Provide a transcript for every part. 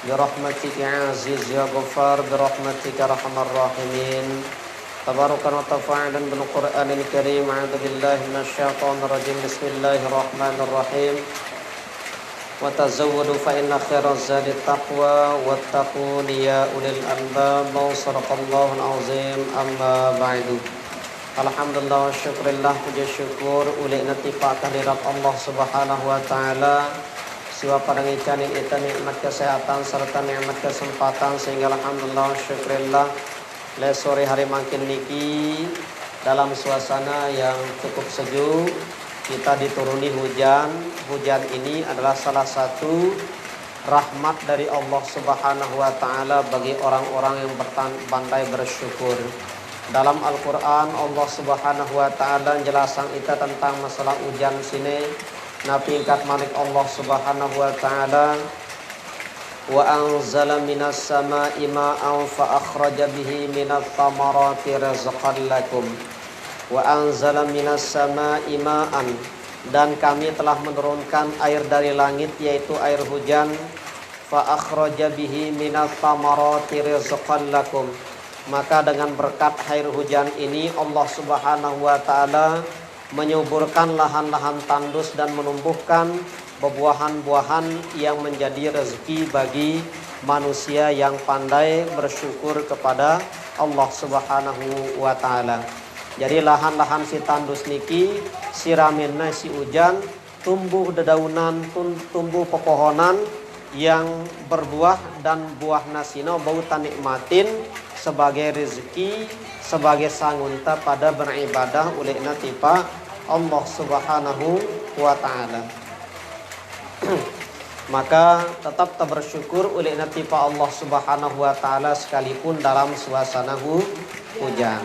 برحمتك يا عزيز يا غفار برحمتك أرحم الراحمين تبارك وتعالى بالقرآن الكريم أعوذ بالله من الشيطان الرجيم بسم الله الرحمن الرحيم وتزودوا فإن خير الزاد التقوى واتقون يا أولي الألباب صدق الله العظيم أما بعد Alhamdulillah wa syukurillah puja syukur uli natipa kehadirat Allah subhanahu wa ta'ala siwa padangican ita nikmat kesehatan serta nikmat kesempatan sehingga alhamdulillah wa syukurillah le sore hari makin niki dalam suasana yang cukup sejuk kita dituruni hujan ini adalah salah satu rahmat dari Allah subhanahu wa ta'ala bagi orang-orang yang pandai bersyukur. Dalam Al-Quran Allah subhanahu wa ta'ala menjelaskan kita tentang masalah hujan sini nabi ingkat malik Allah subhanahu wa ta'ala wa anzala minas sama'i ma'an fa akhraja bihi minat thamarati rizqan lakum wa anzala minas sama'i ma'an dan kami telah menurunkan air dari langit yaitu air hujan fa akhraja bihi minat thamarati rizqan lakum maka dengan berkat air hujan ini Allah subhanahu wa ta'ala menyuburkan lahan-lahan tandus dan menumbuhkan buah-buahan yang menjadi rezeki bagi manusia yang pandai bersyukur kepada Allah subhanahu wa ta'ala. Jadi lahan-lahan si tandus niki siraminna si hujan tumbuh dedaunan tumbuh pepohonan yang berbuah dan buah nasino bau tanikmatin sebagai rezeki sebagai sangunta pada beribadah oleh natipa Allah subhanahu wa ta'ala. Maka tetap bersyukur oleh natipa Allah subhanahu wa ta'ala sekalipun dalam suasana hujan.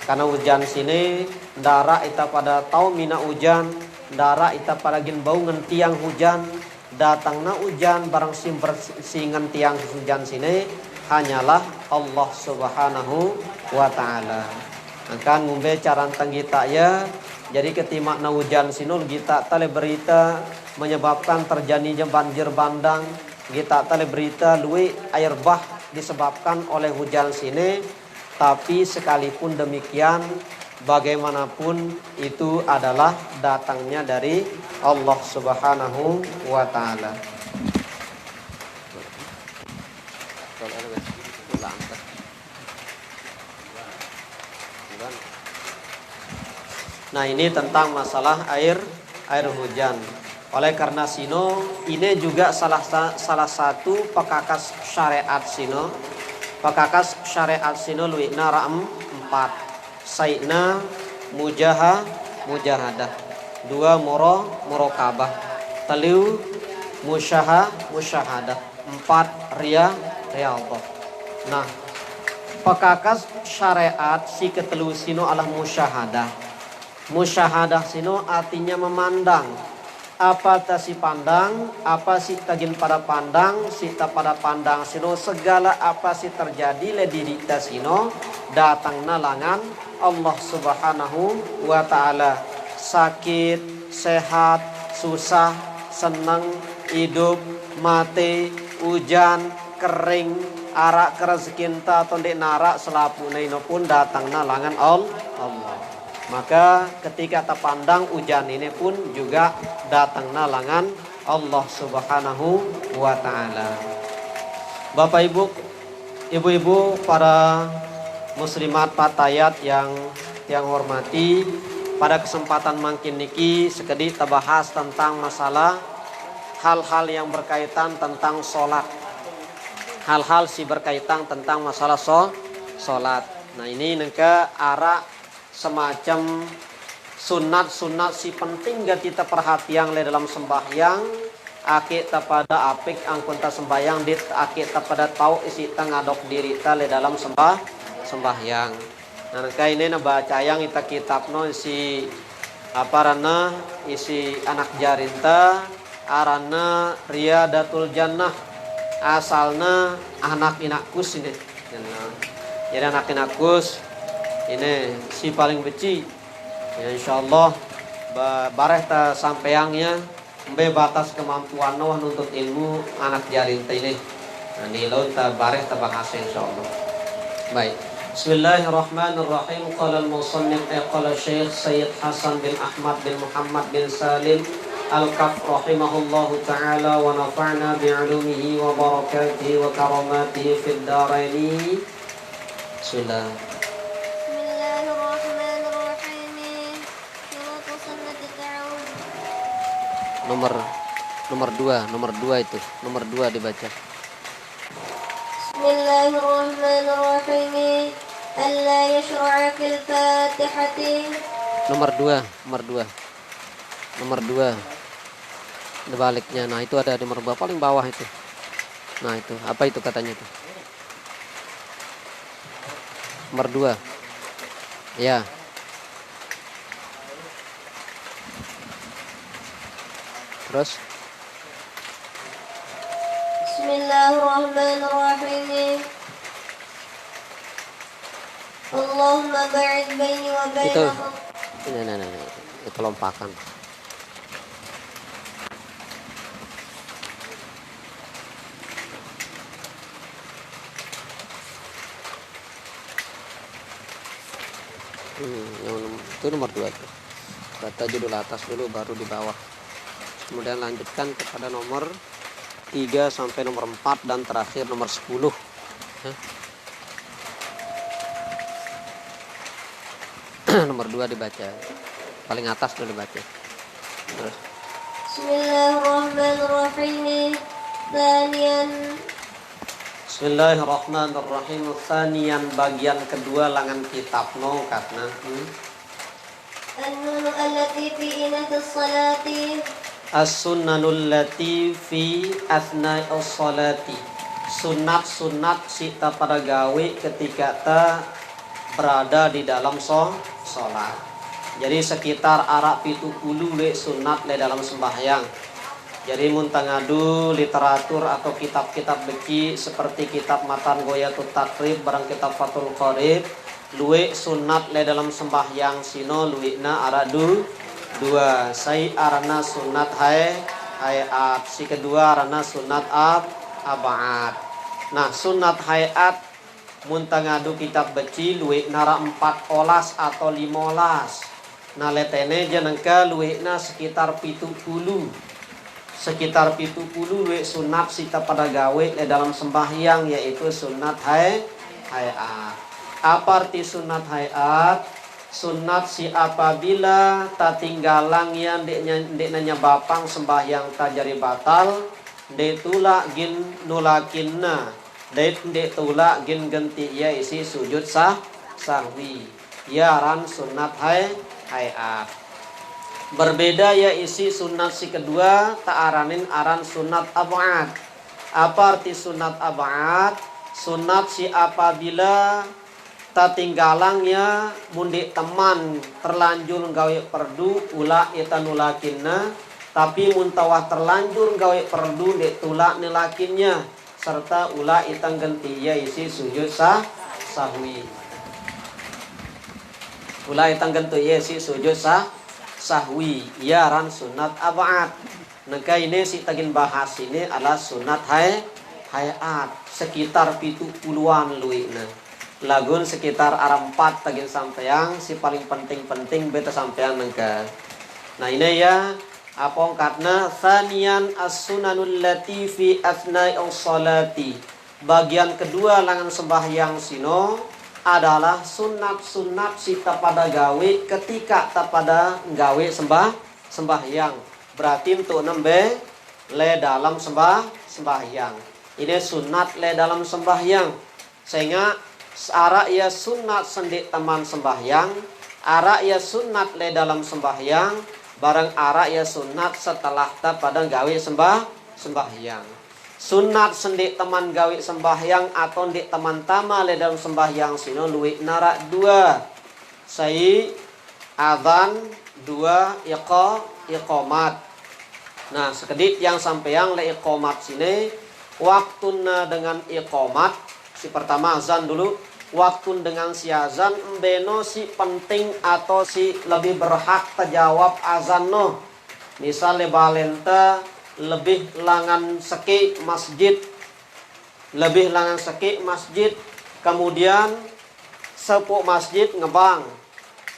Karena hujan sini darah ita pada tau mina hujan darah ita pada gin bau ngan tiang hujan datangna hujan barang singan tiang hujan sini hanyalah Allah subhanahu wa ta'ala. Akan ngumbe carantang kita ya. Jadi ketimak na hujan sinul kita tale berita menyebabkan terjadinya banjir bandang. Kita tale berita luwe air bah disebabkan oleh hujan sini. Tapi sekalipun demikian bagaimanapun itu adalah datangnya dari Allah subhanahu wa ta'ala. Nah ini tentang masalah air hujan. Oleh karena sino ini juga salah satu pekakas syariat sino. Pekakas syariat sino luwina ra'am 4. Sayyidina mujahadah. 2 murokabah. 3 musyahadah. 4 riyadhah. Nah, pekakas syariat si ketelu sino adalah musyahadah. Musyahadah sino artinya memandang. Apa ta si pandang, apa si tagin pada pandang, si ta pada pandang sino segala apa si terjadi le diri ta sino datang nalangan Allah subhanahu wa ta'ala. Sakit, sehat, susah, senang, hidup, mati, hujan, kering, arak kerezekinta tondek narak selapu naino pun datang nalangan Allah. Maka ketika kita pandang hujan ini pun juga datang nalangan Allah subhanahu wa ta'ala. Bapak ibu, para muslimat patayat yang hormati, pada kesempatan makin niki sekedip kita bahas tentang masalah hal-hal yang berkaitan tentang sholat. Hal-hal si berkaitan tentang masalah sholat. Nah ini nengke arah semacam sunat si penting gak kita perhatian le dalam sembahyang akik ta pada apik angkun ta sembahyang dit akik ta pada tau isi ta ngadok diri ta le dalam sembahyang. Nah kayak ini baca yang kita kitab no isi apa rana isi anak jarinta arana Riyadatul Jannah asalna anak inakus ini. Jadi anak inakus ini si paling beci ya insyaallah bareh ta sampeyangnya Mbe batas kemampuan wah nuntut ilmu anak jarin teh ini. Nah, nilai tabareh tabahasa insyaallah. Baik. Bismillahirrahmanirrahim. Qala al-musannif qala Syekh Sayyid Hasan bin Ahmad bin Muhammad bin Salim Al-Kaf rahimahullahu ta'ala wa nafa'na bi'ulumihi wa barakatihi wa karamatihi fid dharaini. Bismillah. Nomor dua itu nomor 2 dibaca. Bismillahirrahmanirrahim. Alla yashra'a fil Fatihati. Nomor 2 Debaliknya. Nah, itu ada di nomor paling bawah itu. Nah, itu apa itu katanya itu? Nomor 2. Ya. Terus Bismillahirrahmanirrahim. Allahumma ba'id baini wa baina itu lompakan. Itu nomor 2 itu. Baca judul atas dulu baru di bawah. Kemudian lanjutkan kepada nomor 3 sampai nomor 4 dan terakhir nomor 10. Nomor 2 dibaca. Paling atas dulu dibaca. Terus. Bismillahirrahmanirrahim. Tsaniyan. Bismillahirrahmanirrahim. Tsaniyan bagian kedua langan kitab no katna. An-nun allati fi inatis salati. As-sunnanul lati fi athna'is salati. Sunat-sunat sita pada gawe ketika ta berada di dalam sholat. Jadi sekitar arak 70 le sunat le dalam sembahyang. Jadi muntangadu literatur atau kitab-kitab beki seperti kitab Matan Ghoyatul Takrib barang kitab Fathul Qorib luwe sunat le dalam sembahyang sino luwina aradu 2 sai arana sunat hayat si kedua arana sunat ab'ad. Nah, sunat hayat muntangadu kitab beci luwe nara 14 atau 15. Nah, letene jenengka luwe na sekitar 70. Sekitar 70 luwe sunat sita pada gawe le dalam sembahyang yaitu sunat hayat. Apa arti sunat hayat? Sunat si apabila tatinggalang yang dek nanya bapang sembahyang tajari batal dek tulak gin nulakinna dek tulak gin genti ya isi sujud sahwi yaran sunat hayat. Berbeda ya isi sunat si kedua ta'aranin aran sunat ab'ad. Apa arti sunat ab'ad? Sunat si apabila tatinggalangnya mundik teman terlanjur gawe perdu ula ita nulakinna tapi muntawah terlanjur gawe perdu dek tulak nilakinnya serta ula itang genti ya isi sujud sahwi. Ula itang genti ya isi sujud sahwi yaran sunat ab'ad. Neka ini si tagin bahas ini adalah sunat hayat sekitar 70-an luina. Lagun sekitar arah 4 tagin sampeang si paling penting beta sampeang nengka. Nah ini ya apong katna thaniyan as-sunanul lati fi athna'is salati. Bagian kedua langan sembahyang sino adalah sunat-sunat sita pada gawe ketika tak pada gawe sembahyang. Berarti untuk nembe le dalam sembahyang. Ini sunat le dalam sembahyang. Sehingga arak ya sunat sendik teman sembahyang, arak ya sunat le dalam sembahyang, barang arak ya sunat setelah ta pada gawe sembahyang. Sunat sendik teman gawe sembahyang atau ndik teman tama le dalam sembahyang sino luwih narak 2. Sai adzan 2 iqamat. Nah, sekedit yang sampeang le iqamat sini waktuna dengan iqamat. Si pertama azan dulu, waktu dengan si azan embeno si penting atau si lebih berhak terjawab azan no. Misal balenta lebih langan seki masjid, lebih langan seki masjid, kemudian sepuk masjid ngebang,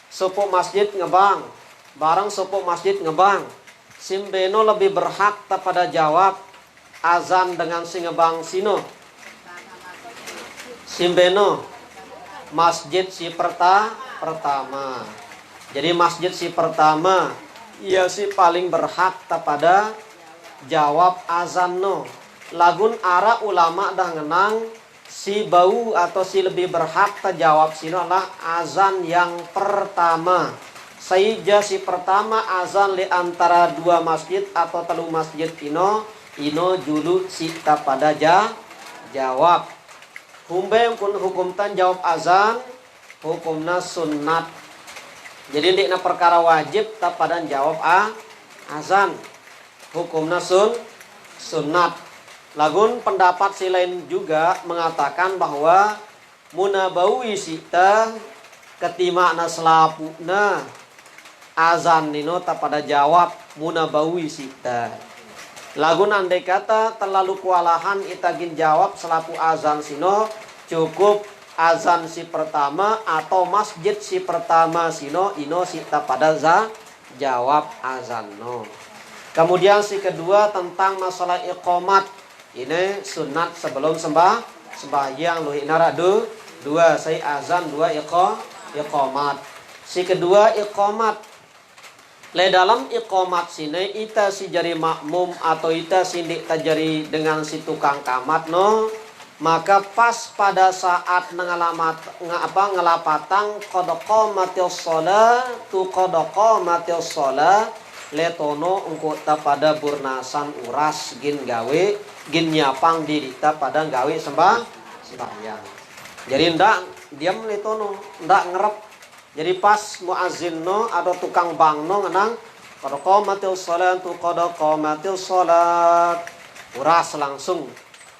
sepuk masjid ngebang, barang sepuk masjid ngebang, simbeno lebih berhak pada jawab azan dengan si ngebang sino. Simbeno masjid si pertama. Jadi masjid si pertama ia si paling berhak pada jawab azan no. Lagun ara ulama dah ngenang si bau atau si lebih berhak terjawab sino adalah azan yang pertama. Saija si pertama azan li antara dua masjid atau telu masjid ino julu si pada jawab. Humbeng kun hukumtan jawab azan hukumna sunnat. Jadi dikna perkara wajib pada jawab azan hukumna sunnat. Lagun pendapat si lain juga mengatakan bahwa munabawi sita ketimana selapuna azan nino pada jawab munabawi sita. Lagun andai kata terlalu kewalahan itagin jawab selapu azan sino, cukup azan si pertama atau masjid si pertama sino ino sita pada jawab azan no. Kemudian si kedua tentang masalah iqamat. Ini sunat sebelum sembahyang loh inara dua saya azan dua iqamat. Si kedua iqamat. Le dalam iqamat sini ita si jari makmum atau ita sindik tajari dengan si tukang kamat no, maka pas pada saat ngelapatang qadqa matius shalah tu qadqa matius shalah letono engko ta pada burnasan uras gin gawe gin nyapang diri ta pada gawe sembahyang. Jadi ndak diam letono ndak ngerep. Jadi pas muazzin no atau tukang bang no ngenang qad qamatis shalah tu qad qamatis shalat uras langsung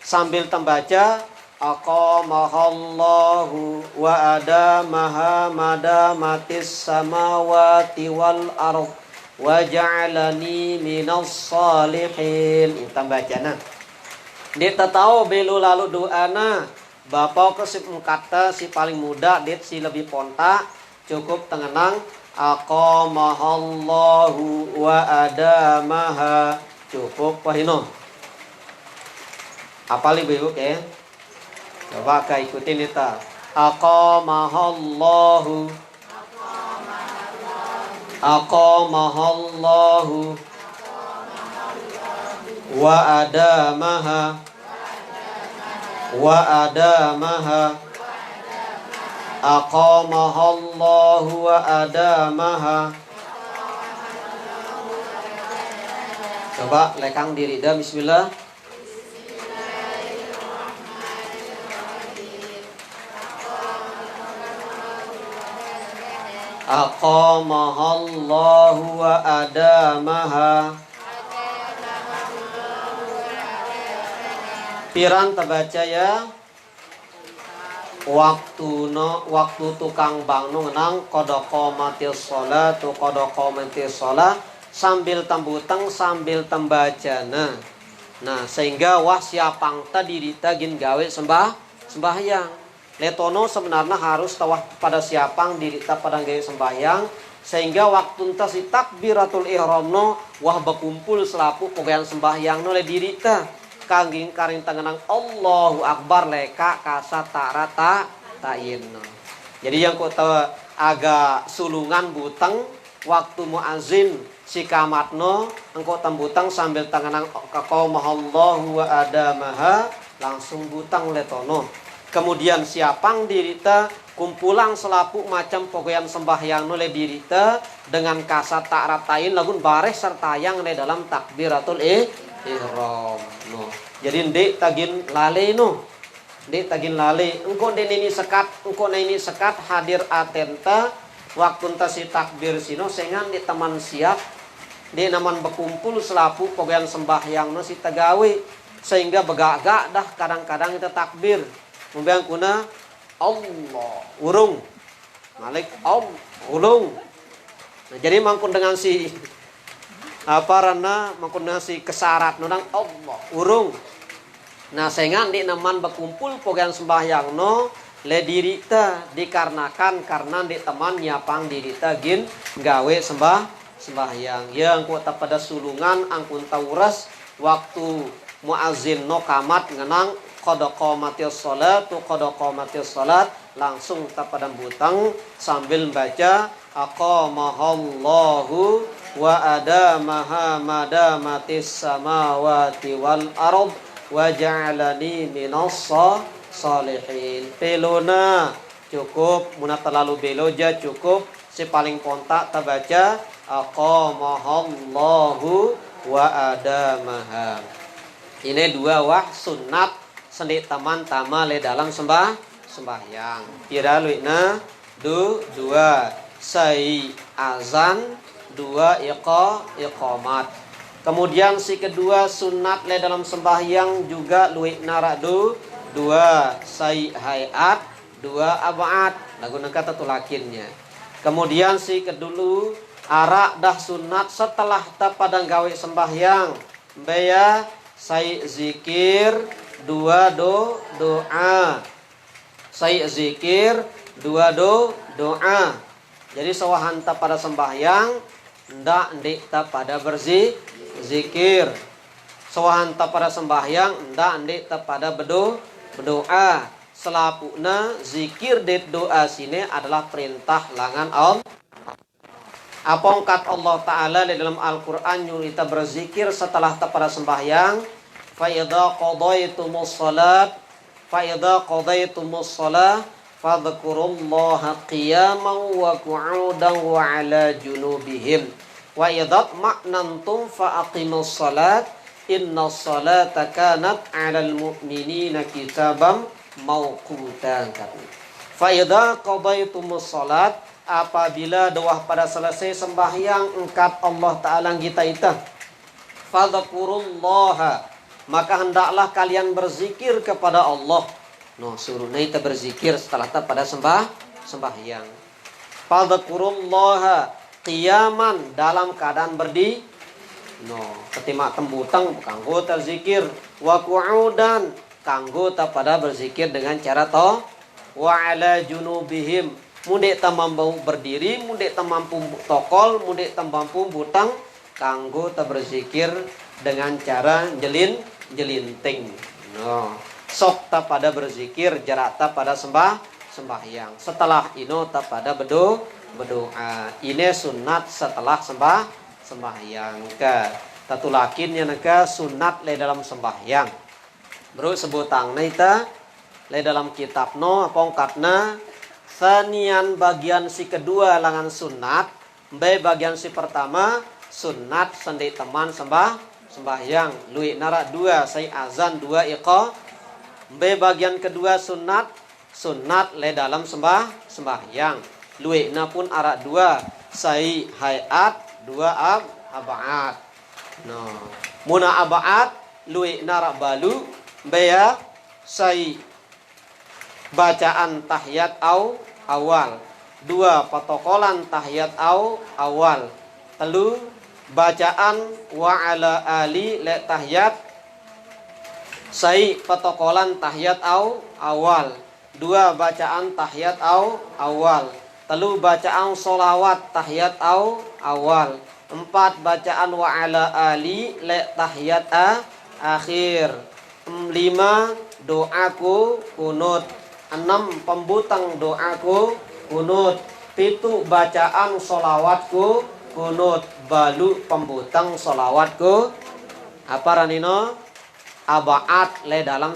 sambil tembaca aqamahallahu wa adamaha madamatis samawati wal ardh wa ja'alani minas salihin. Kita bacana. Dia tahu belu lalu doana bapak kesip kata si paling muda dia si lebih ponta cukup tengenang aqamahallahu wa adamaha cukup pahino. Apa lebih ibu ya? Coba kau ikutin kita. Aqamahallahu aqamahallahu wa adamaha aqamahallahu wa adamaha. Coba lekang diri dah. Bismillah. Aqamahallahu wa adamaha. Piran terbaca ya. Waktu tukang bang no ngenang qad qamatis shalah tu qad qamatis shalah sambil tembuteng sambil tembacana. Nah, sehingga wah siapang tadi ditagin gawe sembahyang. Letono sebenarnya harus tawah pada siapang dirita pada gawe sembahyang sehingga waktu entah si takbiratul ihram no wah berkumpul selapu pegawai sembahyang no le dirita. Kangging karing tengenang Allahu Akbar leka kasat tarata tayin. Jadi yang kau tahu agak sulungan buteng waktu muazin si kamatno engkau tembutang sambil tengenang aqamahallahu wa adamaha langsung butang letono. Kemudian siapang dirita kumpulang selapu macam pokoknya sembahyang no le dirita dengan kasat ta'ratain lagun bareh serta yang le dalam takbiratul ihram no. Jadi ndek tagin lale no. Ndek tagin lale engko ndek ini sekat hadir atenta waktu enta si takbir sino sengan di teman siap di naman berkumpul selapu pokoknya sembahyang no si tagawe sehingga begagak dah kadang-kadang kita takbir membiang kuna Allah urung Malik Allah urung. Nah, jadi mangkun dengan si Apa rana mangkuna si kesarat nurang Allah urung. Nah sehingga di naman berkumpul pogan sembahyang no le diri ta dikarenakan karena di teman nyapang diri ta gin gawe sembahyang yang kuat pada sulungan angkun tauras waktu muazin no kamat ngenang qad qamatis salat langsung tapada butang sambil baca aqamahallahu wa adamaha madamatis samawati wal ard wa ja'alani minas salihin. Pelona cukup, muna terlalu beloja cukup, si paling kontak terbaca aqamahallahu wa adamaha. Ini dua wah sunat sendik taman tama le dalam sembahyang. Kira luikna dua sai azan, dua iqamat. Kemudian si kedua sunat le dalam sembahyang juga luikna radu dua sai hayat, dua abad. Lagu kata tulakinnya. Kemudian si kedulu arak dah sunat setelah tapadang gawe sembahyang. Beya sai zikir, dua doa. Sai zikir, dua doa. Jadi sawahanta pada sembahyang ndak ndek ta pada berzikir. Sawahanta pada sembahyang ndak ndek ta pada berdoa. Selapuna zikir det doa sini adalah perintah langan Allah. Apongkat Allah Ta'ala di dalam Al-Quran nyurita berzikir setelah ta pada sembahyang. Fa idza qadaytumus shalah fadhkurullaha qiyaman wa qu'udan wa ala junubihim wa idza ma'nantum fa aqimus salat innas salata kanat 'alal mu'minina kitaban mauqutan. Fa idza qadaytumus salat, apabila doa pada selesai sembahyang engkat Allah Ta'ala kita itu fadhkurullaha, maka hendaklah kalian berzikir kepada Allah. No, suruh kita berzikir setelah pada sembahyang. Fadhkurullaha qiyaman, dalam keadaan berdiri. No, ketimak tembutang kanggo terzikir. Wa qu'udan, kanggo pada berzikir dengan cara wa ala junubihim, mundek mampu berdiri, mundek mampu tokol, mundek mampu butang, kanggo berzikir dengan cara jelinting. No, sok ta pada berzikir, jarak ta pada sembahyang. Setelah ino ta pada berdoa. Ini sunat setelah sembahyang. Tatulakin yang sunat le dalam sembahyang. Bro sebutang naita le dalam kitab no pongkatna sanian bagian si kedua langan sunat, bagian si pertama sunat sendi teman sembahyang. Lui nara dua sai azan, dua bagian kedua sunat le dalam sembahyang. Lui na pun ara dua sai hayat, dua abad. No, muna abad lui nara balu beya sai bacaan tahiyat awal, dua protokolan tahiyat awal, telu bacaan wa ala ali le tahiyat sai protokolan tahiyat awal, dua bacaan tahiyat awal, telu bacaan solawat tahiyat awal, empat bacaan wa ala ali le tahiyat akhir, lima doaku kunut, enam pembutang doaku kunut, pitu bacaan solawatku kunut, balu pembutang solawatku apa ranino abaat le dalam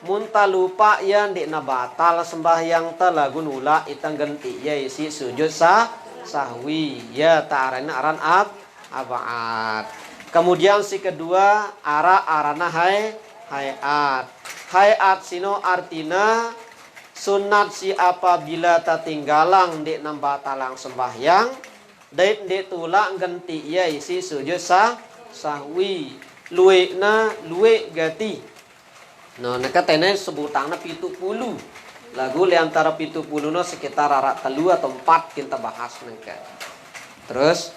munta lupa yang di nabatal sembahyang talagu nula itang genti ya isi sujud sahwi ya ta'arana aran abaat. Kemudian si kedua arana hayat. Hayat sino artina sunat si apabila tatinggalang di nambatalang sembahyang dait di tulak genti ya isi sujud sahwi luwe gati. No nakatene sebutangna 70 lagu li antara 70 no sekitar arak telu atau 4 kita bahas nengka. Terus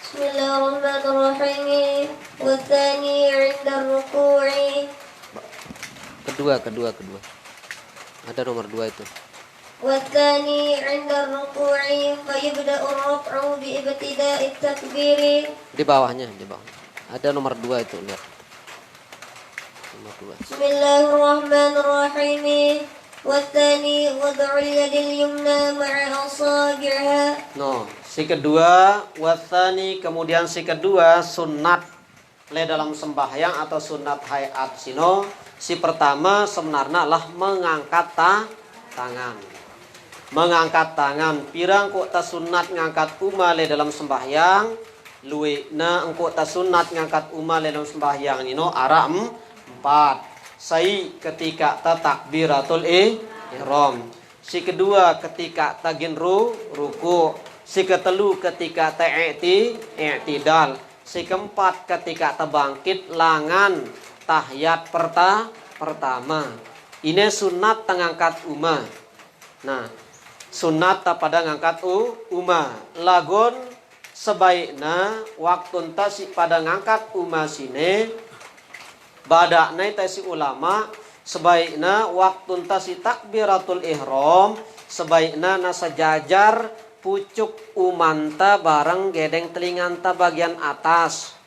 Bismillahirrahmanirrahim. Wathani 'inda ar-ruku'i. Kedua. Ada nomor 2 itu. Wathani 'inda ar-ruku'i fa yabda'u ar-raf'u bi ibtida'i at-takbiri. Di bawahnya. Ada nomor 2 itu, lihat. Nomor 2. Bismillahirrahmanirrahim. Wathani wad'u al-yadil yumna ma'a asabi'iha. No, si kedua wathani, kemudian si kedua sunat le dalam sembahyang atau sunat hayat sino. Si pertama sebenarnya lah mengangkat tangan. Mengangkat tangan pirang kok ta sunat ngangkat umale dalam sembahyang, luwena engko ta sunat ngangkat umale dalam sembahyang nino ara 4. Sai ketika ta takbiratul ihram. Si kedua ketika ta ginru ruku. Si ketelu ketika ta i'tidal. Si keempat ketika ta bangkit langan tahiyat pertama. Ini sunat ngangkat umah. Nah, sunat pada ngangkat umah. Lagun sebaiknya waktu si pada ngangkat umah sini badakna si ulama sebaiknya waktu si takbiratul ihram sebaiknya nasa jajar pucuk umanta bareng gedeng telinganta bagian atas.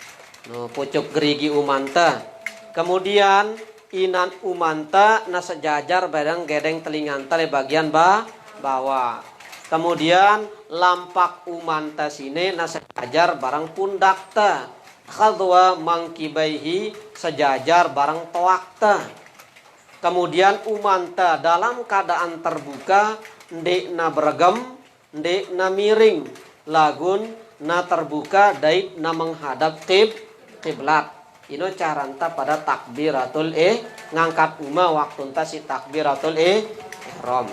No, pucuk gerigi umanta. Kemudian inan umanta nasa jajar bareng gedeng telinganta di bagian bawah. Kemudian lampak umanta sini nasa jajar bareng pundakta. Khadwa mangkibaihi sejajar bareng toakta. Kemudian umanta dalam keadaan terbuka ndek na beragam, ndek na miring, lagun na terbuka dait na menghadap kiblat. Ini caranta pada takbiratul ngangkat umah waktu enta si takbiratul ihram.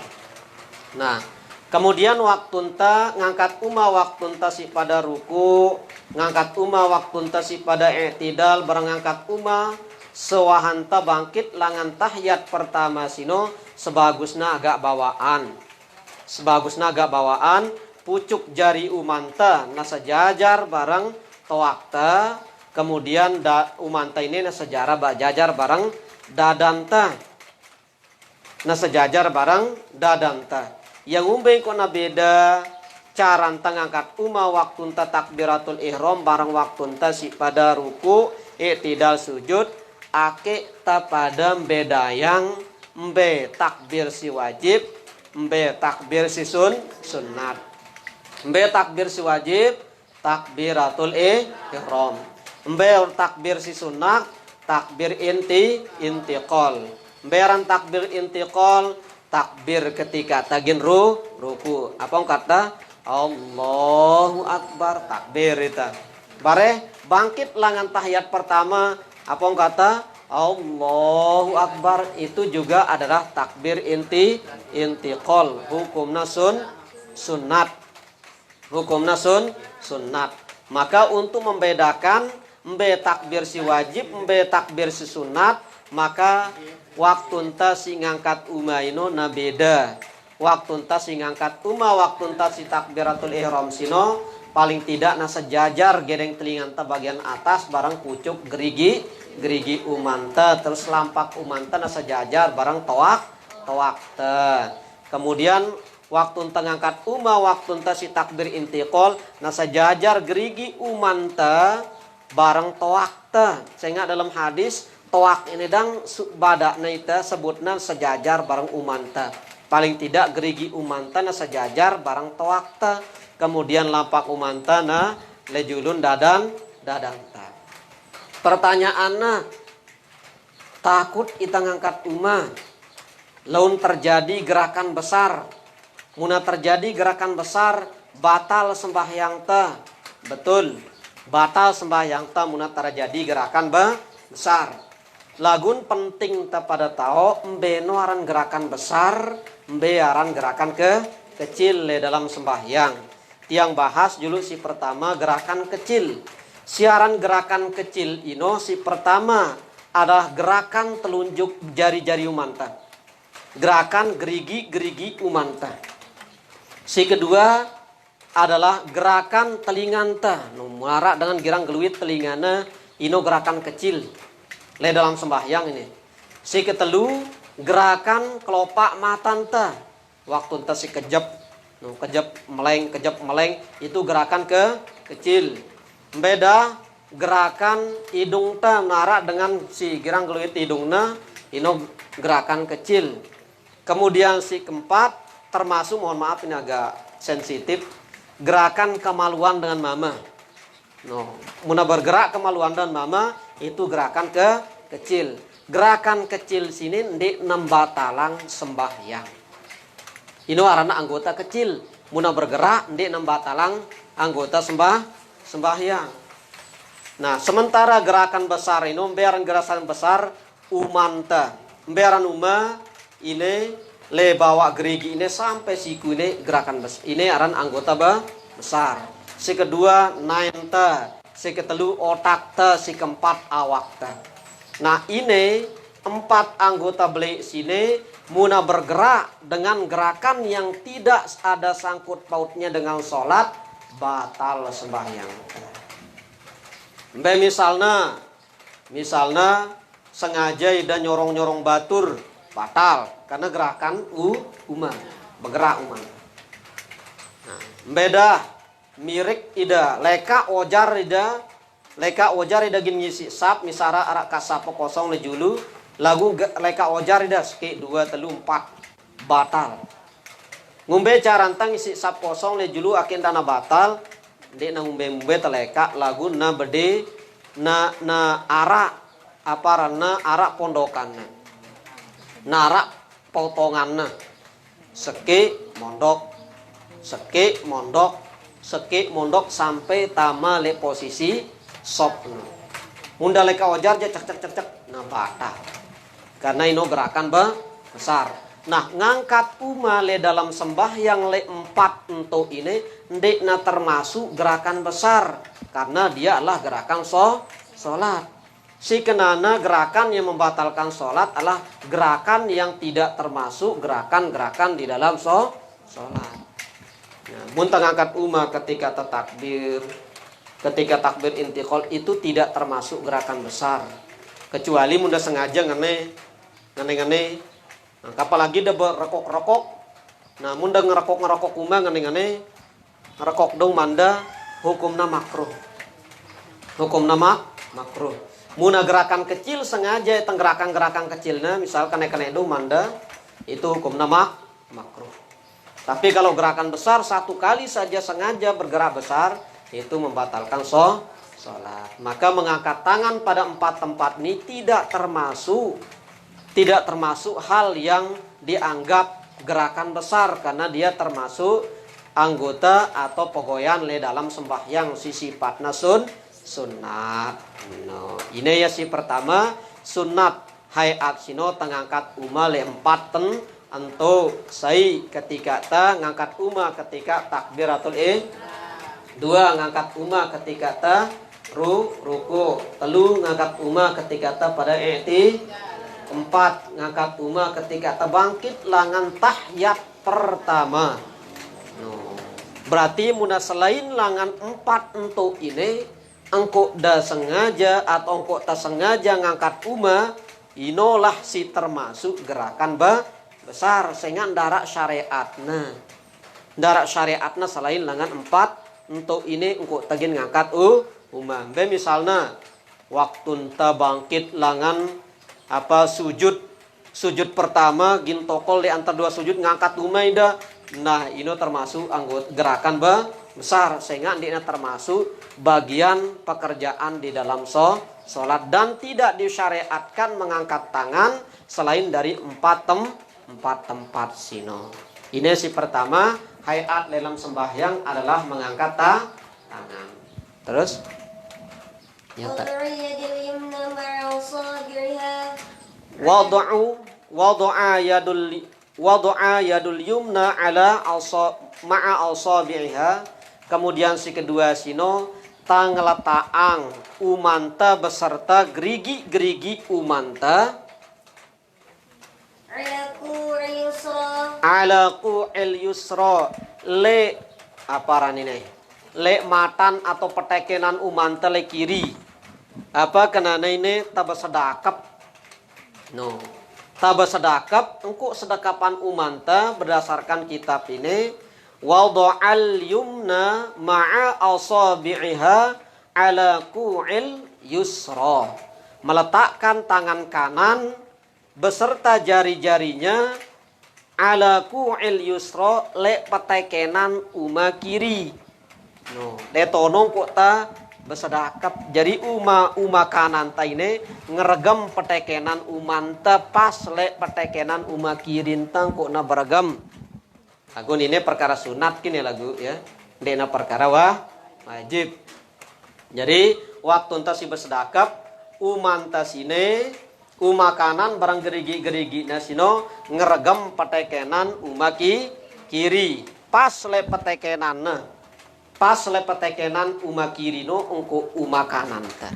Nah, kemudian waktu enta ngangkat umah waktu enta si pada ruku, ngangkat umah waktu enta si pada i'tidal bareng ngangkat umah sewahanta bangkit langan tahiyat pertama sino sebagusna agak bawaan. Sebagusna agak bawaan pucuk jari umanta nasa jajar bareng toakta. Kemudian umanta ini na sejarah jajar bareng dadanta. Na sejajar bareng dadanta. Yang umbeng kona beda cara enta ngangkat umah waktu enta takbiratul ihram bareng waktu enta si pada ruku i'tidal sujud ake ta pada beda yang mbe takbir si wajib, mbe takbir si sunnat. Mbe takbir si wajib takbiratul ihram. Mber takbir si sunnah takbir intiqal. Mberan takbir intiqal takbir ketika tagin ruku. Apa kata? Allahu Akbar takbir itu. Bare bangkit langan tahiyat pertama. Apa kata? Allahu Akbar itu juga adalah takbir intiqal. Hukumna sunnat. Hukumna sunnat. Maka untuk membedakan mbe takbir si wajib, mbe takbir si sunat, maka waktu enta si ngangkat umah ino na beda. Waktu enta si ngangkat umah, waktu enta si takbiratul ihram sino paling tidak na sejajar gedeng telinganta bagian atas barang pucuk gerigi umanta, terus lampak umanta na sejajar barang toakta. Kemudian waktu enta ngangkat umah, waktu enta si takbir intiqal na sejajar gerigi umanta bareng toakta. Sehingga dalam hadis toak ini dang badakna ita sebutna sejajar bareng umanta. Paling tidak gerigi umanta na sejajar bareng toakta. Kemudian lampak umanta na lejulun dadanta. Pertanyaanna takut ita ngangkat umah laun terjadi gerakan besar. Muna terjadi gerakan besar batal sembahyang ta. Betul. Batal sembahyang ta muna terjadi gerakan besar. Lagun penting ta pada tahu mbeno aran gerakan besar, mbe aran gerakan kecil le dalam sembahyang. Tiang bahas dulu si pertama gerakan kecil. Siaran gerakan kecil ino si pertama adalah gerakan telunjuk jari-jari umanta. Gerakan gerigi umanta. Si kedua adalah gerakan telinganta. Muara dengan girang geluit telingana, ino gerakan kecil. Le dalam sembahyang ini. Si ketelu gerakan kelopak matanta. Waktu enta si kejep, kejep meleng, itu gerakan kecil. Beda gerakan hidung ta muara dengan si girang geluit hidungna, ino gerakan kecil. Kemudian si keempat termasuk, mohon maaf ini agak sensitif, gerakan kemaluan dengan mama. Muna bergerak kemaluan dan mama itu gerakan kecil. Gerakan kecil sini di nembatalang sembahyang. Ini arana anggota kecil. Muna bergerak di nembatalang anggota sembahyang. Nah, sementara gerakan besar ini, beran gerakan besar umanta. Beran uma ini le bawa gerigi ini sampai siku ini gerakan besar. Ini aran anggota besar. Si kedua nainta, si ketelu otak ta, si keempat awak ta. Nah ini 4 anggota belik sini muna bergerak dengan gerakan yang tidak ada sangkut pautnya dengan sholat, batal sembahyang. Misalnya sengaja ida nyorong batur, batal karena gerakan bergerak uman. Nah, beda mirik ida leka ojar ida gin ngisi sap misara arak kasapo kosong lejulu lagu leka ojar ida seki 2 3 4 batal. Ngumbe carantang isi sap kosong lejulu akin dana batal de na ngumbe teleka lagu na bede na arak aparana arak pondokanna. Narak potonganna seki mondok sampai tama le posisi sop. Munda leka ojar je cek nah batal. Karena ino gerakan besar. Nah, ngangkat uma le dalam sembahyang le 4 ento ini ndek na termasuk gerakan besar karena dia adalah gerakan sholat. Si kenana gerakan yang membatalkan sholat adalah gerakan yang tidak termasuk gerakan-gerakan di dalam sholat. Nah, muntang angkat uma ketika takbir, ketika takbir intiqal itu tidak termasuk gerakan besar. Kecuali munda sengaja ngene. Nah, apalagi dia berrekok. Nah, munda ngerokok uma ngene. Ngerekok dong manda hukumna makruh. Muna gerakan kecil sengaja gerakan kecilnya misalkan kena dong manda itu hukumna makruh. Tapi kalau gerakan besar satu kali saja sengaja bergerak besar itu membatalkan sholat. Maka mengangkat tangan pada 4 tempat ini tidak termasuk hal yang dianggap gerakan besar karena dia termasuk anggota atau pegoyan le dalam sembahyang si sifatna sunnat. No, ini ya si pertama sunnat hayat sino tengangkat uma le 4 ten ento sai ketika ta ngangkat uma ketika takbiratul 2 ngangkat uma ketika ta ruku, 3 ngangkat uma ketika ta pada 4 ngangkat uma ketika ta bangkit langan tahiyat pertama. No. Berarti muna selain langan 4 ento ini engkau dah sengaja atau engkau tak sengaja ngangkat uma inolah si termasuk gerakan besar sehingga darak syariatna selain langan 4 untuk ini engkau tagin ngangkat uma. Misalnya waktu enta bangkit langan sujud pertama gintokol di antar 2 sujud ngangkat uma ida. Nah, ini termasuk anggota gerakan besar sehingga ini termasuk bagian pekerjaan di dalam sholat dan tidak disyariatkan mengangkat tangan selain dari 4 tempat sino. Ini si pertama hayat dalam sembahyang adalah mengangkat tangan. Terus Wadu'a yadul yumna ala ma'a asabi'iha. Kemudian si kedua sino tangletaang umanta beserta gerigi umanta ala qu'il yusra le apa ran ini? Le matan atau petekenan umanta le kiri. Apa kenana ini taba sedakap. No. Taba sedakap engko sedekapan umanta berdasarkan kitab ini wada'al yumna ma'a asabi'iha ala ku'il yusra. Meletakkan tangan kanan beserta jari-jarinya ala ku'il yusra le petekenan uma kiri. No, le tonong kok ta besedakap. Jadi uma kanan ta ini ngeregem petekenan umanta pas le petekenan uma kirin tang kok na beragam. Lagu ini perkara sunat kini lagu ya. Dena perkara wajib. Jadi waktu enta si bersedakap umanta sine uma kanan barang gerigi nasino ngeregem petekenan uma kiri. Pas le petekenan uma kiri no engko uma kanan ta.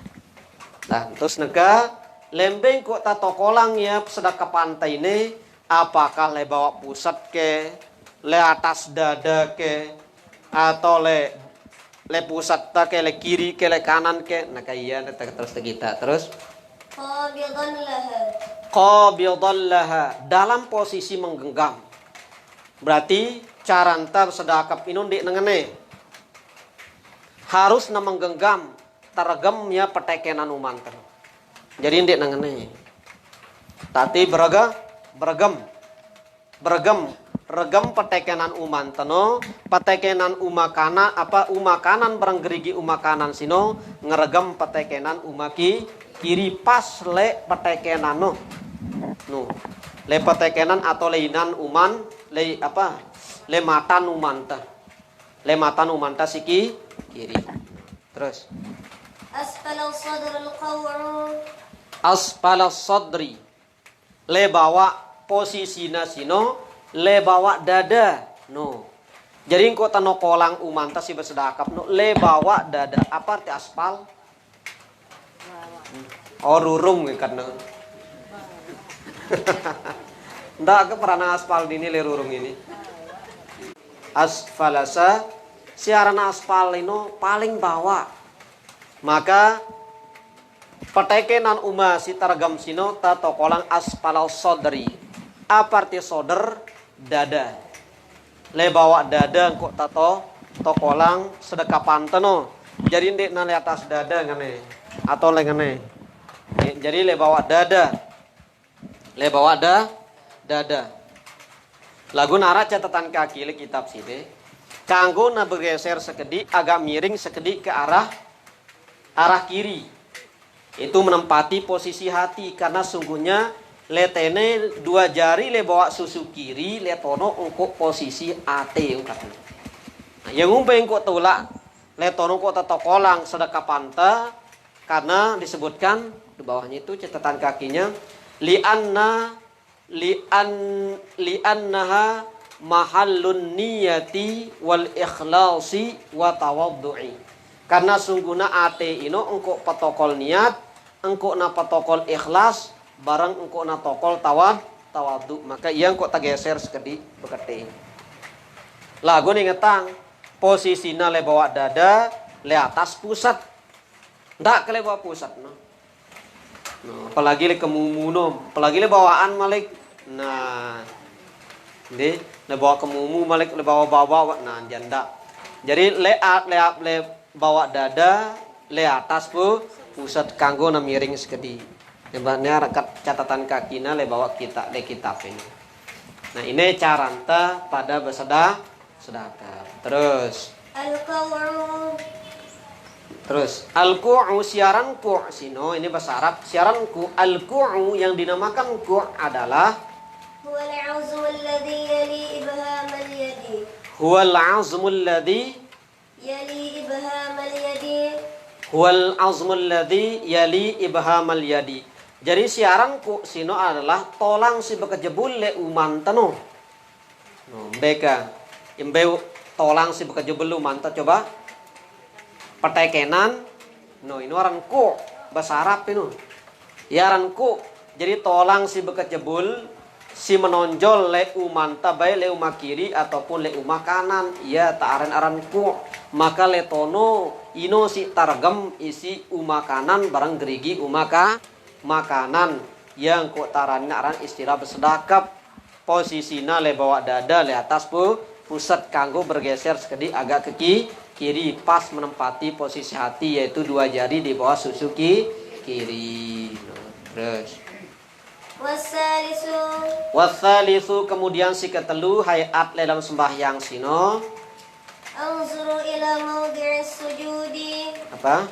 Nah, terus nega lembeng kok ta tokolang ya sedekapan ta ini apakah le bawa pusat ke, le atas dada ke, atau le pusat ta ke, le kiri ke, le kanan ke. Nah kayak terus kita terus qabidan laha dalam posisi menggenggam. Berarti caranta sedekap inun di nengene harus na menggenggam tergemnya petekenan umanta. Jadi ndek nangene. Tati beragam regem petekenan umantano, petekenan umakana apa umakanan barang gerigi umakanan sino ngeregem petekenan umaki kiri pas le petekenan no. Le petekenan atau leinan uman le apa? Le matan umanta. Le matan umanta siki kiri. Terus asfala sadri le bawa posisina sino le bawa dada no. Jadi engko tano kolang umanta si bersedakap no le bawa dada apa arti aspal? Oh rurung karena ndak ke perana aspal ini le rurung ini. Asfalasa siaran aspal ini paling bawah. Maka petekenan uma si targam sino ta tokolang aspalal sodri. Apa arti soder? Dada. Le bawa dada kok tato tokolang sedekapan teno. Jadi ndek na le atas dada ngene atau le ngene. Jadi le bawa dada. Le bawa dada. Lagu nara catatan kaki le kitab sini. Kanggo na bergeser sekedik agak miring sekedik ke arah kiri. Itu menempati posisi hati karena sungguhnya letene dua jari le bawa susu kiri le tono ungkuk posisi ate ungkapnya. Nah, yang umpeng kok tolak le tono kok tatokolang sedekah panta karena disebutkan di bawahnya itu catatan kakinya li'annaha mahallun niyati wal ikhlasi wa tawaddu'i. Karena sungguhna ate ino engko patokol niat, engko na patokol ikhlas, barang engko na tokol tawaddu. Maka iya engko tageser sekedi beketi. Lagu nih ngetang posisinya le bawa dada, le atas pusat. Ndak ke le bawa pusat no. No, apalagi le kemumunom, apalagi le bawaan malik. Nah, ini le bawa kemumu malik le bawa nah janda. Jadi le bawa dada, le atas pusat kanggo na miring sekedi. Hebatnya catatan kakina le bawa kita le kitab ini. Nah, ini caranta pada bersedekah. Terus al-ku'u siaran ku' sino ini bahasa Arab. Siaran ku al-ku'u yang dinamakan ku' adalah huwal azmul ladzi yali ibhamal yadi. Huwal azmul ladzi yali ibhamal yadi. Huwal azmul ladzi yali ibhamal yadi. Jadi siaran ku' sino adalah tolang si bekejebul le umantano. No, beka imbe tolang si bekejebul umanta coba petekenan no ini orang ku bahasa Arab ini ya orang ku jadi tolang si bekat jebul si menonjol le umanta baik le umah kiri ataupun le umah kanan ia ta'aran ku maka le tono ino si targem isi umah kanan barang gerigi umah makanan yang ku taran aran istilah bersedakap posisinya le bawa dada le atas pusat kanggo bergeser sekedi agak ke kiri pas menempati posisi hati yaitu dua jari di bawah susu kiri. Terus wasalisu kemudian si ketelu hayat dalam sembahyang sino anzuru ila mawdi'is sujudi apa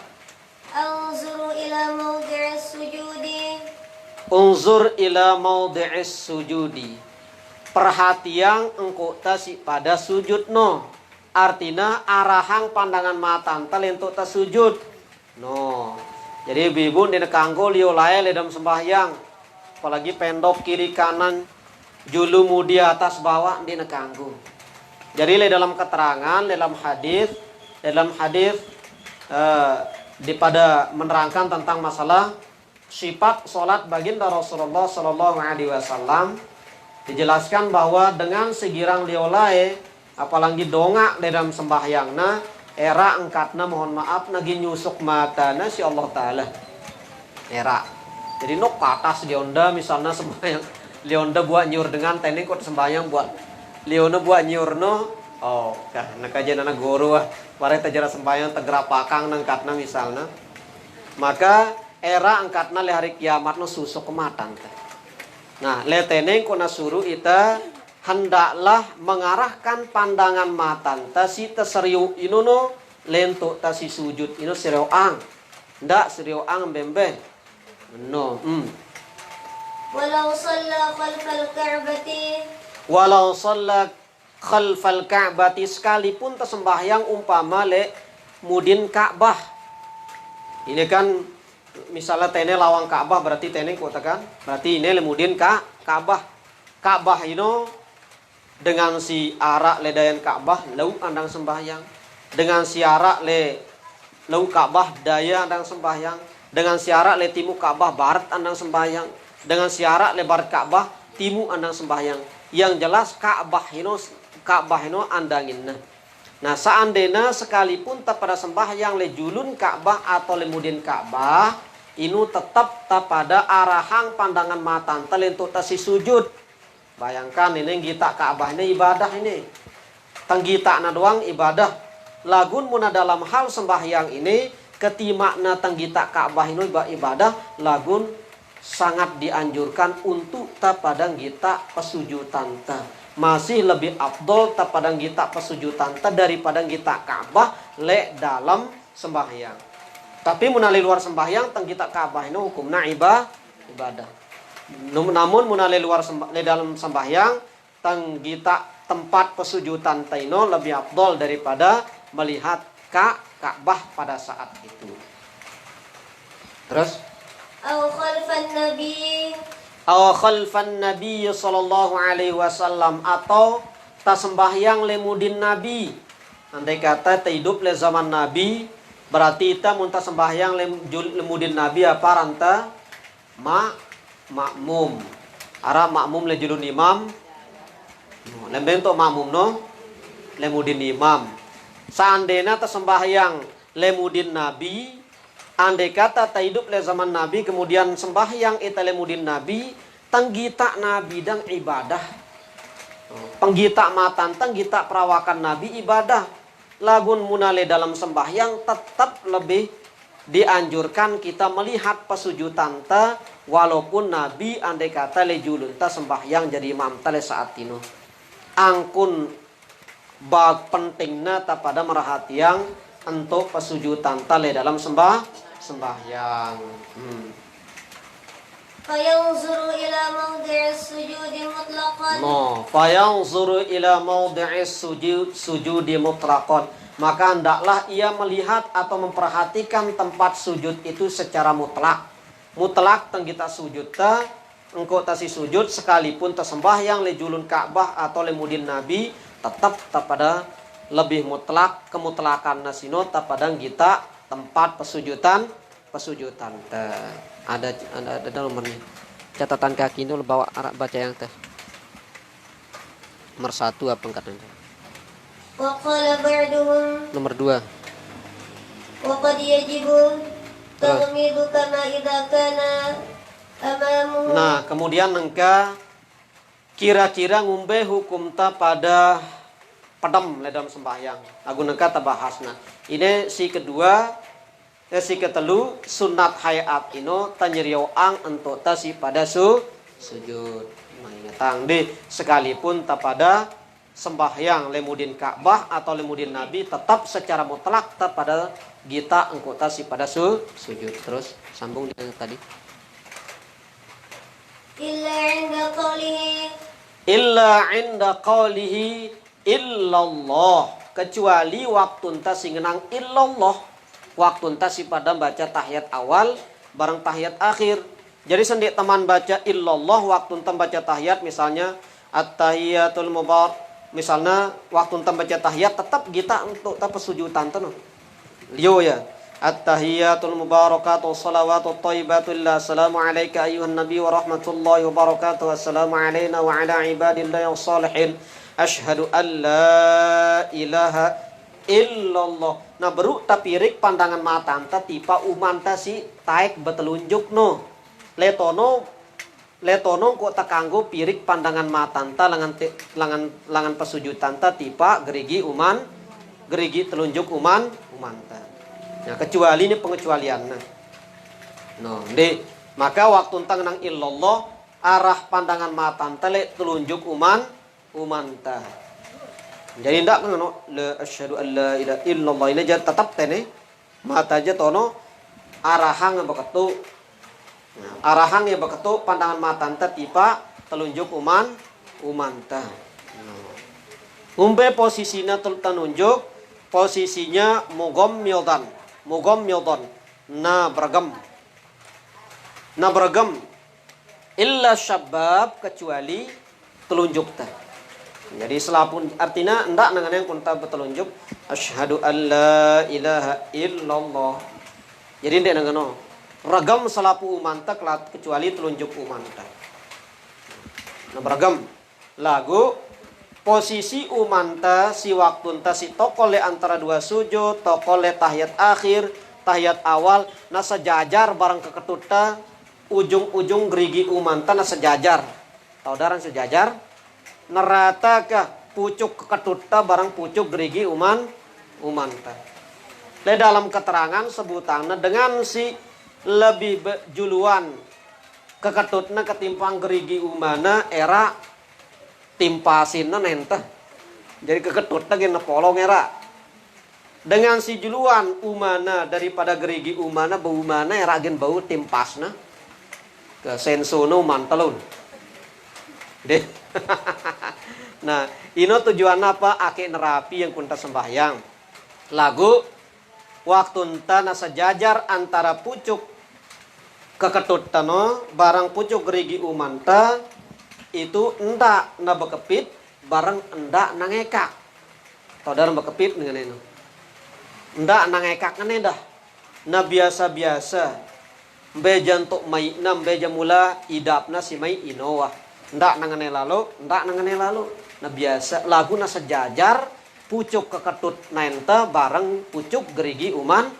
anzuru ila mawdi'is sujudi unzur ila mawdi'is sujudi perhatian engkau tasi pada sujud no artinya arahang pandangan mata antal untuk tas sujud no jadi bibun di kanggo liolaya dalam sembahyang apalagi pendok kiri kanan julu mudi atas bawah di kanggo jadi dalam keterangan dalam hadis pada menerangkan tentang masalah sifat salat baginda Rasulullah sallallahu alaihi wasallam dijelaskan bahwa dengan segirang liolai apalagi dongak dalam sembahyangna era angkatna mohon maaf nagi nyusuk matana si Allah taala era jadi nok ke atas lionda misalnya sembahyang lionda buat nyur dengan teknik kok sembahyang buat liona buat nyur no oh kah nak aja nana guru mare tajara sembahyang tegra pakang nangkatna misalnya maka era angkatna le hari kiamat no susuk ke matan nah le teneng kona suruh ita hendaklah mengarahkan pandangan mata tasi teseriu inono lentuk tasi sujud ino serioang ndak serioang bembe no walau shalla khalfal ka'bati khalfal ka'bati sekalipun tersembahyang umpama le mudin Ka'bah ini kan misalnya tene lawang Ka'bah berarti tene katakan berarti ini le mudin Ka'bah ino dengan si arak le dayan Ka'bah lau andang sembahyang dengan si arak le lau Ka'bah daya andang sembahyang dengan si arak le timu Ka'bah barat andang sembahyang dengan si arak le barat Ka'bah timu andang sembahyang yang jelas Ka'bah ino andangin nah seandainya sekalipun tak pada sembahyang le julun Ka'bah atau le mudin Ka'bah inu tetap tak pada arahang pandangan mata telentuk tasi sujud. Bayangkan ini gita Ka'bah ini ibadah ini. Tenggita na doang ibadah. Lagun muna dalam hal sembahyang ini ketimakna tenggita Ka'bah ini ibadah lagun sangat dianjurkan untuk ta padang gita pesujudan ta. Masih lebih afdol ta padang gita pesujudan ta daripada gita Ka'bah le dalam sembahyang. Tapi munali luar sembahyang tenggita Ka'bah ini hukumna ibadah. Namun munali luar dalam sembahyang tenggita tempat pesujudan taino lebih afdol daripada melihat Ka'bah pada saat itu. Terus Aw khalfan Nabi sallallahu alaihi wasallam atau tasembahyang lemudin Nabi. Andai kata hidup le zaman Nabi berarti kita muntah sembahyang lemudin Nabi apa ranta makmum. Ara makmum le julun imam. Lembento makmum no lemudin imam. Seandainya tasembahyang lemudin Nabi, andai kata hidup le zaman Nabi kemudian sembahyang ita lemudin Nabi, tenggita Nabi dan ibadah. Penggita matan tenggita perawakan Nabi ibadah. Lagun munale dalam sembahyang tetap lebih dianjurkan kita melihat pesujudan ta walaupun Nabi andai kata le julun ta sembahyang jadi imam ta le saat itu. Angkun bag pentingna ta pada merhatian untuk pesujudan ta le dalam sembahyang. Fayanzuru ila mawdi'is sujudi mutlaqan. No, fayanzuru ila mawdi'is sujudi mutlaqan. Maka hendaklah ia melihat atau memperhatikan tempat sujud itu secara mutlak. Mutlak tenggita sujud ta, engkau tasi sujud sekalipun tersembahyang le julun Ka'bah atau le mudin Nabi, tetap pada lebih mutlak kemutlakan nasino ta pada kita tempat pesujudan ada nomornya catatan kaki itu bawa baca yang teh Nomor 1 apa katanya? Wa qala ba'duhum Nomor 2. wa qad yajibu taghmidu kama idza kana amamuhu. Nah, kemudian engka kira-kira ngumbe hukum ta pada pedem le dalam sembahyang. Agun engka ta bahasna. Ini si kedua, si ketelu sunat hayat ino tanyerioang untuk ta si pada sujud. Nah, ingatang di sekalipun ta pada sembahyang lemudin Ka'bah atau lemudin Nabi tetap secara mutlak ta pada kita engkau ta si pada sujud. Terus sambung dengan tadi. Illa inda qawlihi illallah, kecuali waktu enta singenang illallah, waktu enta si pada baca tahiyat awal bareng tahiyat akhir. Jadi sendik teman baca illallah waktu enta baca tahiyat, misalnya at-tahiyatul mubarak, misalnya waktu enta baca tahiyat tetap kita untuk ta pesujudan tuh. Liyo ya. At-tahiyatul mubarakatuh salawatut thayyibatullah. Assalamu alayka ayyuhan nabi wa rahmatullahi wa barakatuh. Assalamu alayna wa ala ibadillahi salihin. Asyhadu an la ilaha illallah. Nah baru tapirik pandangan mata anta tipa umanta si taek betelunjuk no. Letono kok takanggo pirik pandangan mata anta langan pesujudan ta tipa gerigi telunjuk umanta. Nah, kecuali ini pengecualian. No, maka waktu tentang nang illallah arah pandangan mata tele telunjuk umanta. Jadi ndak ngono la asyhadu an la ilaha illallah ini jadi tetap tene mata aja tono arahang beketu. Nah, arahang ya beketu pandangan mata tipa telunjuk umanta. Umpe posisinya telunjuk, posisinya mugom mildan, na beragam illa syabab, kecuali telunjuk ta. Jadi selapun artinya ndak nangan yang kunta betelunjuk asyhadu an la ilaha illallah. Jadi ndak nangano ragam selapu umanta kecuali telunjuk umanta. Nah beragam lagu posisi umanta si waktu enta si tokole antara dua sujud, tokole tahiyat akhir, tahiyat awal, na sejajar barang keketuta ujung-ujung gerigi umanta na sejajar. Tahu daran sejajar? Nerata kah pucuk keketuta barang pucuk gerigi umanta. Le dalam keterangan sebutannya dengan si lebih juluan keketutna ketimpang gerigi umana era timpasinna nenteh. Jadi keketut lagi nepolong era. Dengan si juluan umana daripada gerigi umana bau umana era gen bau timpasna ke sensono mantelun. Deh. Nah, ini tujuan apa? Ake nerapi yang kunta sembahyang. Lagu waktu enta na sejajar antara pucuk keketut tano barang pucuk gerigi umanta itu endak na bekepit bareng endak nangekak. Saudara bekepit dengan itu. Endak nangekak ngene dah. Na biasa-biasa. Beja untuk mai nam beja mula idapna si mai inowah. Endak nangane lalu. Na biasa lagu na sejajar pucuk keketut nenta bareng pucuk gerigi uman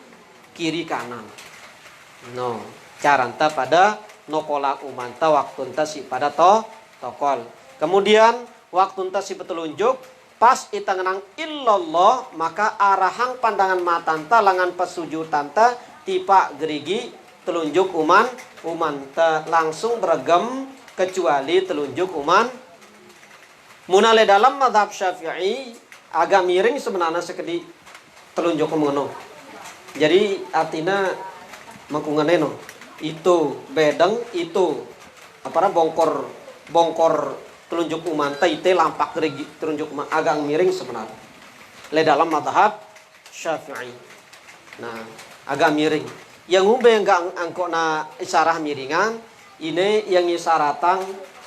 kiri kanan. No, caranta pada nokola umanta waktu enta si pada tokol. Kemudian waktu enta si petelunjuk pas ita ngenang illallah maka arahang pandangan mata enta langan pesuju tanta tipa gerigi telunjuk umanta langsung beragam kecuali telunjuk munale dalam madhab Syafi'i agak miring sebenarnya sekedi telunjuk mengenong. Jadi artinya mangkunganeno itu bedeng itu apa bongkor telunjuk umanta itu lampak gerigi telunjuk agak miring sebenarnya. Le dalam madhab Syafi'i. Nah, agak miring. Yang umbe enggak angkok na isarah miringan, ini yang isaratan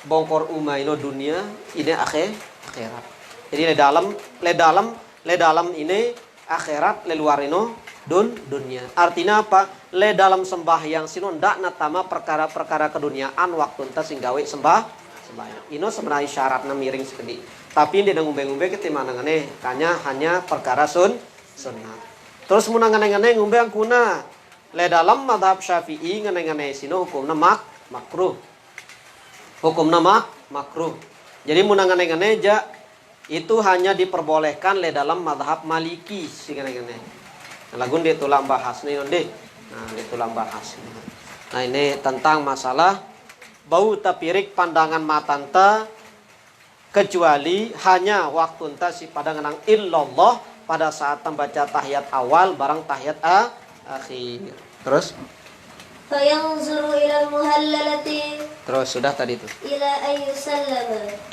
bongkor umaino dunia, ini akhirat. Jadi le dalam ini akhirat, le luar ino dunia. Artinya apa? Le dalam sembahyang sino ndak natama perkara-perkara keduniaan waktu enta singgawe sembahyang. Ino sebenarnya syaratna miring sekedi. Tapi dia ngumbe-ngumbe ketimanangane hanya perkara sunnah. Terus mun ngane-ngane ngumbe angkuna le dalam madhab Syafi'i ngane-ngane sino hukumna makruh. Hukumna makruh. Jadi mun ngane-ngane ja itu hanya diperbolehkan le dalam madhab Maliki si ngane-ngane. Lagun dia tulang bahas nih onde. Nah, dia tulang bahas. Nah, ini tentang masalah bau tapirik pandangan matanta kecuali hanya waktu enta si padangan illallah pada saat membaca tahiyat awal barang tahiyat akhir. Terus fayanzuru ila muhallalati. Terus sudah tadi itu.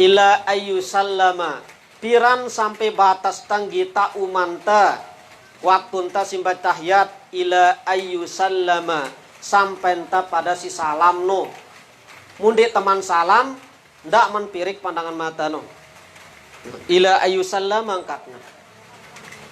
Ila ayu sallama. Piran sampai batas tanggita umanta. Waktu enta simbat tahiyat ila ayu sallama sampai enta pada si salam no. Mundi teman salam ndak menpirik pandangan mata no. Ila ayu sallama angkatnya.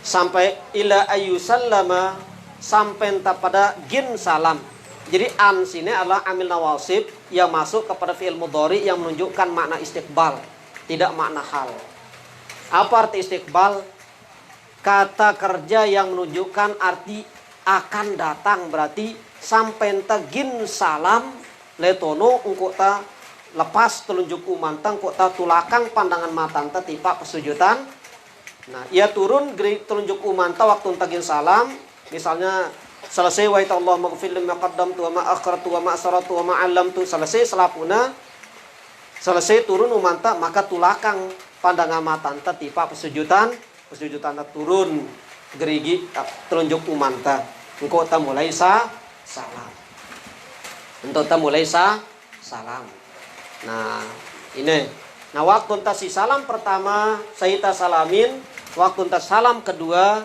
Sampai ila ayu sallama sampai enta pada gin salam. Jadi an sini adalah amil nawasib yang masuk kepada fi'il mudhari yang menunjukkan makna istiqbal, tidak makna hal. Apa arti istiqbal? Kata kerja yang menunjukkan arti akan datang, berarti sampai gin salam letono engko ta lepas telunjuk umantang kok ta tulakang pandangan matanta tipa kesujudan. Nah, ia turun telunjuk umanta waktu tagin salam, misalnya selesai wa Allah maghfir lima qaddamtu wa ma akhartu wa ma asrartu wa ma 'allamtu, selesai selapuna selesai turun umanta maka tulakang pandangan matanta tipa kesujudan turun gerigi telunjuk umanta engko ta mulai salam. Untuk ta mulai salam. Nah, ini. Nah, waktu entah si salam pertama saya salamin, waktu entah salam kedua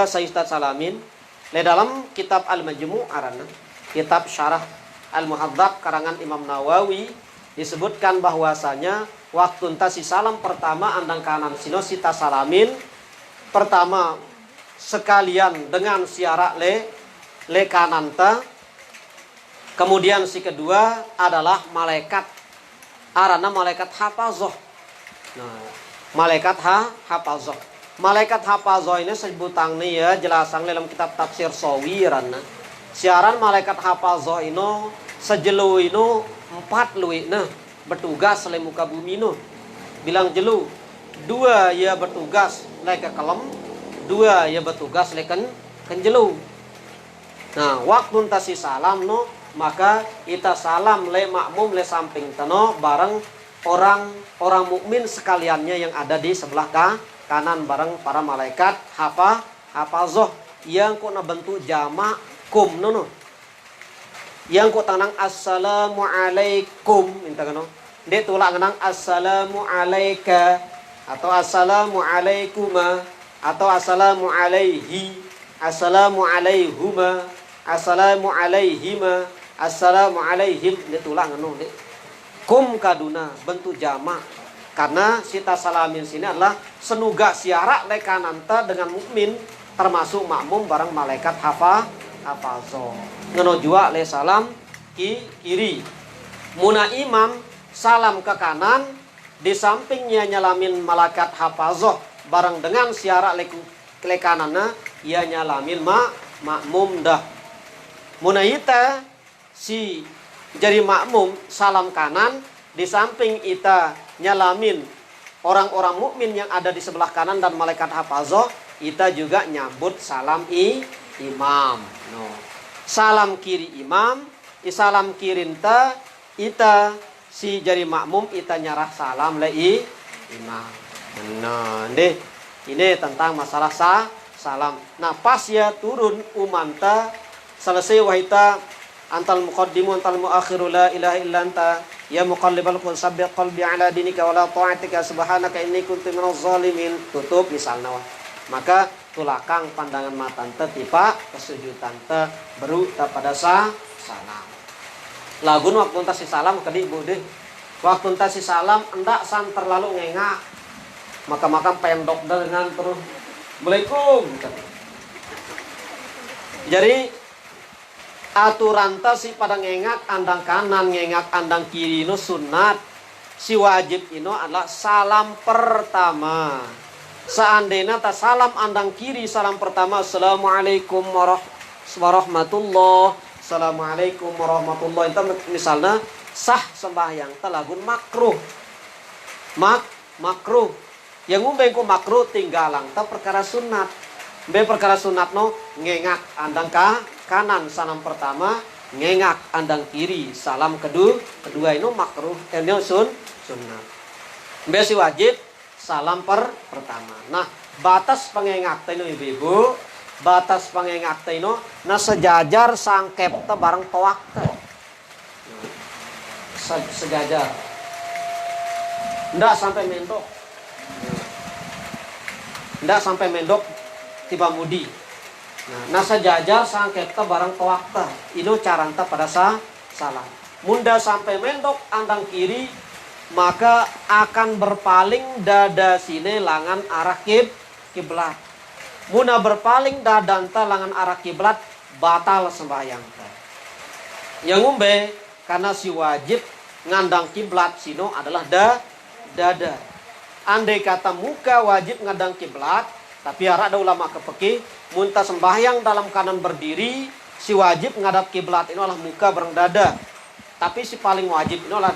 saya salamin. Di dalam kitab Al-Majmu' arana, kitab Syarah Al-Muhadzab karangan Imam Nawawi disebutkan bahwasanya waktu entah si salam pertama andang kanan sino sita salamin pertama sekalian dengan siarak le kanan ta. Kemudian si kedua adalah malaikat arana malaikat hafazoh. Nah, malaikat hafazoh. Malaikat hafazoh ini sebutan nih ya jelasan dalam kitab tafsir Sawi arana. Siaran malaikat hafazoh ini sejelu ini 4 luik nah bertugas le muka bumi no. Bilang jelu 2 ya bertugas le ke kelem, 2 ya bertugas le kan jelu. Nah, waktu entasi salam no maka kita salam le makmum le samping teno bareng orang mukmin sekaliannya yang ada di sebelah kanan bareng para malaikat hafazoh yang kok na bentuk jamak kum no. Yang kok tanang assalamu alaikum minta kano. Dek tulak ngenang assalamu alaika atau assalamu alaikuma atau assalamu alaihi, assalamu alaihuma, assalamu alaihima, assalamu alaihim. Dia tulang anu deh. Kum kaduna bentuk jamak. Karena sita salamin sini adalah senuga siarak le kananta dengan mukmin termasuk makmum barang malaikat hafazo. Ngono jua le salam kiri. Muna imam salam ke kanan, di sampingnya nyalamin malaikat hafazo bareng dengan siarak le kanana ia nyalamin makmum dah. Muna ita si jadi makmum salam kanan, di samping ita nyalamin orang-orang mukmin yang ada di sebelah kanan dan malaikat hafazoh, ita juga nyambut salam imam. No. Salam kiri imam, salam kirinta ita si jadi makmum ita nyarah salam le imam. Nah, deh ini tentang masalah salam. Nah, pas ya turun umanta selesai wahita antal muqaddimu antal muakhiru la ilaha illa anta ya muqallibal qulub sabbih qalbi ala dinika wa la ta'atika subhanaka inni kuntu minaz zalimin. Tutup misalnya maka tulakang pandangan mata tipa kesujudan te beru pada salam. Lagun waktu entah si salam kadi bude. Waktu entah si salam endak san terlalu ngengak. Maka pendok dengan terus Assalamualaikum. Jadi aturan ta si pada ngengak andang kanan ngengak andang kiri no sunat. si wajib ini adalah salam pertama. Seandainya ta salam andang kiri salam pertama, assalamualaikum warahmatullah, assalamualaikum warahmatullah, itu misalnya sah sembahyang talagun makruh. Makruh. Yang umbe ku makruh tinggalang ta perkara sunat. Be perkara sunat no ngengak andang kanan salam pertama, ngengak andang kiri salam kedua ini makruh. Ini sunat. Be si wajib salam pertama. Nah, batas pengengak teh ibu-ibu, batas pengengak teh nah sejajar sangkep teh bareng toak teh. Sejajar. Ndak sampai mendok. Ndak sampai mendok tiba mudi. Nah, sejajar sangkep teh bareng toak teh. Ini caranta pada salam. Munda sampai mendok andang kiri, maka akan berpaling dada sini langan arah kiblat. Muna berpaling dadanta langan arah kiblat, batal sembahyang. Yang umbe karena si wajib ngandang kiblat sino adalah dada. Andai kata muka wajib ngandang kiblat, tapi ada ulama kepeki munta sembahyang dalam keadaan berdiri, si wajib ngadap kiblat ini adalah muka bareng dada. Tapi si paling wajib ini adalah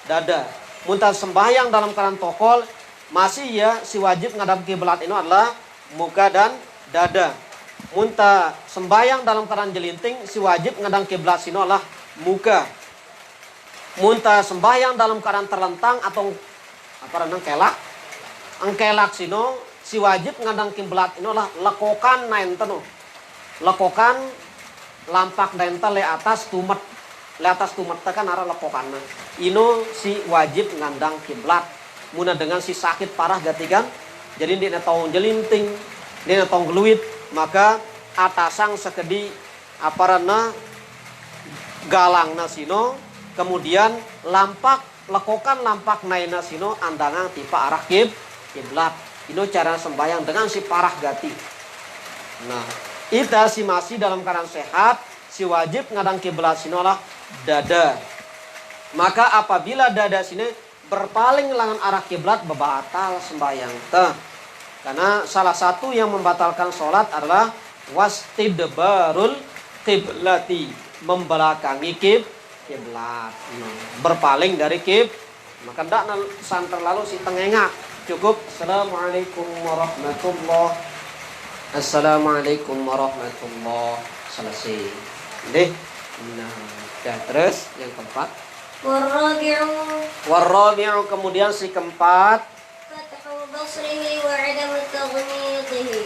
dada. Munta sembahyang dalam keadaan tokol, masih ya si wajib ngadap kiblat ini adalah muka dan dada. Munta sembahyang dalam keadaan jelinting, si wajib ngadap kiblat sini adalah muka. Munta sembahyang dalam keadaan terlentang atau kelak sino, si wajib ngadang kiblat ini adalah lekokan naenten. Lekokan lampak daenta le atas tumet. Le atas tumet kan arah lekokanna. Ino si wajib ngandang kiblat. Muna dengan si sakit parah gatikan. Jadi dia tahu jelinting, dia tahu geluit, maka atasang sekedi aparana galangna sino, kemudian lekokan lampak naina sino andangan tipe arah kiblat. Ini cara sembahyang dengan si parah gati. Nah, ita si masih dalam keadaan sehat, si wajib ngadang kiblat sino lah dada. Maka apabila dada sini berpaling langan arah kiblat, batal sembahyang. Karena salah satu yang membatalkan sholat adalah wastidbarul kiblati, membelakangi kiblat. Berpaling dari maka ndak santer lalu si tengengak. Cukup assalamualaikum warahmatullah, assalamualaikum warahmatullah, selesai. Deh. Nah, ya, terus yang keempat. Warrabi'u kemudian si keempat. Fathu basrihi wa 'adamu taghmidhihi.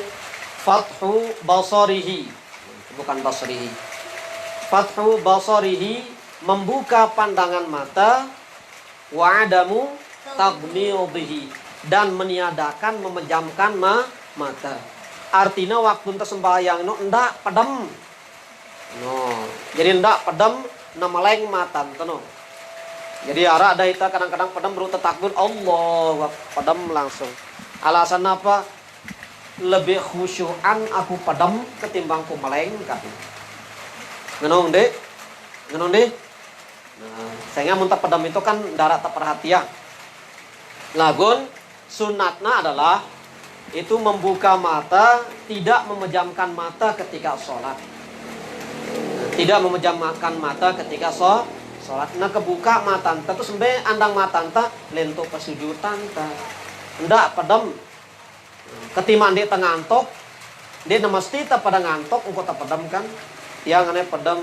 Fathu basarihi, bukan basrihi. Fathu basarihi, membuka pandangan mata, wa 'adamu taghmidhihi, dan meniadakan memejamkan mata. Artinya waktu sembahyang no ndak pedem. Jadi ndak pedem namaleng mata no. Jadi ada ita kadang-kadang pedem baru takbir Allah, pedem langsung. Alasan apa? Lebih khusyuan aku pedem ketimbang ku meleng kaki. Ngenong deh. Nah, sehingga muntah pedem itu kan darat tak perhatian. Lagun sunatnya adalah itu membuka mata, tidak memejamkan mata ketika sholat. Tidak memejamkan mata ketika sholat. Nah kebuka mata anta terus sampai andang mata anta lentuk pesujudan anta. Ndak pedem. Ketimbang dia ngantok, dia mesti tak pada ngantok, engkau tak pedem kan? Yang aneh pedem,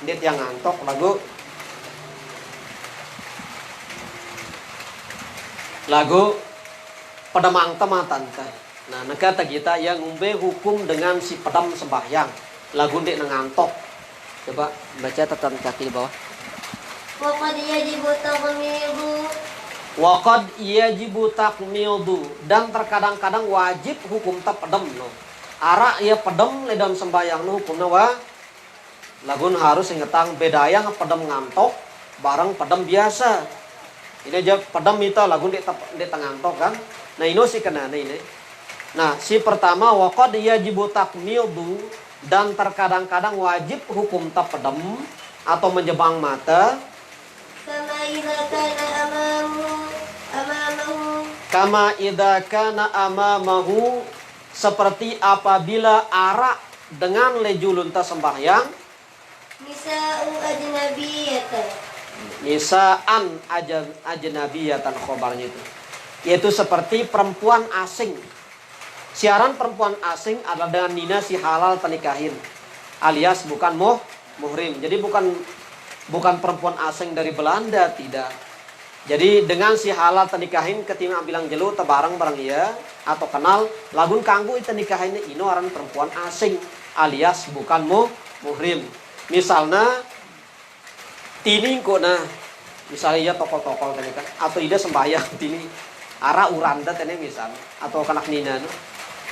dia yang ngantok lagu pedemang tematan. Nah, negara kita yang ngumbe hukum dengan si pedam sembahyang. Lagu ndek ngantok. Coba baca catatan kaki di bawah. Waqad yajibu taghmidu. Waqad yajibu taghmidu, dan terkadang-kadang wajib hukum tak pedem no. Ara ya pedem le dalam sembahyang no hukumna lagun harus ingetang beda yang pedem ngantok bareng pedem biasa. Ini aja pedem itu lagu di ngantok kan. Nah ini sih kena ini. Nah si pertama waqad yajibu taghmidu, dan terkadang-kadang wajib hukum tak pedem atau menjebang mata. Kama idza kana amamu Kama idza kana amamahu, seperti apabila arak dengan lejulunta sembahyang. Nisa'u ajnabiyatan. Nisa'an ajnabiyatan khobarnya itu. Yaitu seperti perempuan asing. Siaran perempuan asing adalah dengan nina si halal tenikahin. Alias bukan muhrim. Jadi bukan perempuan asing dari Belanda, tidak. Jadi dengan si halal tenikahin ketika bilang jelu tebarang barang iya atau kenal lagun kanggo itu nikahinnya ino aran perempuan asing alias bukan muhrim. Misalnya tini kok nah misalnya ya tokol-tokol tadi kan atau ida sembahyang tini ara uranda tadi misalnya atau kanak nina no.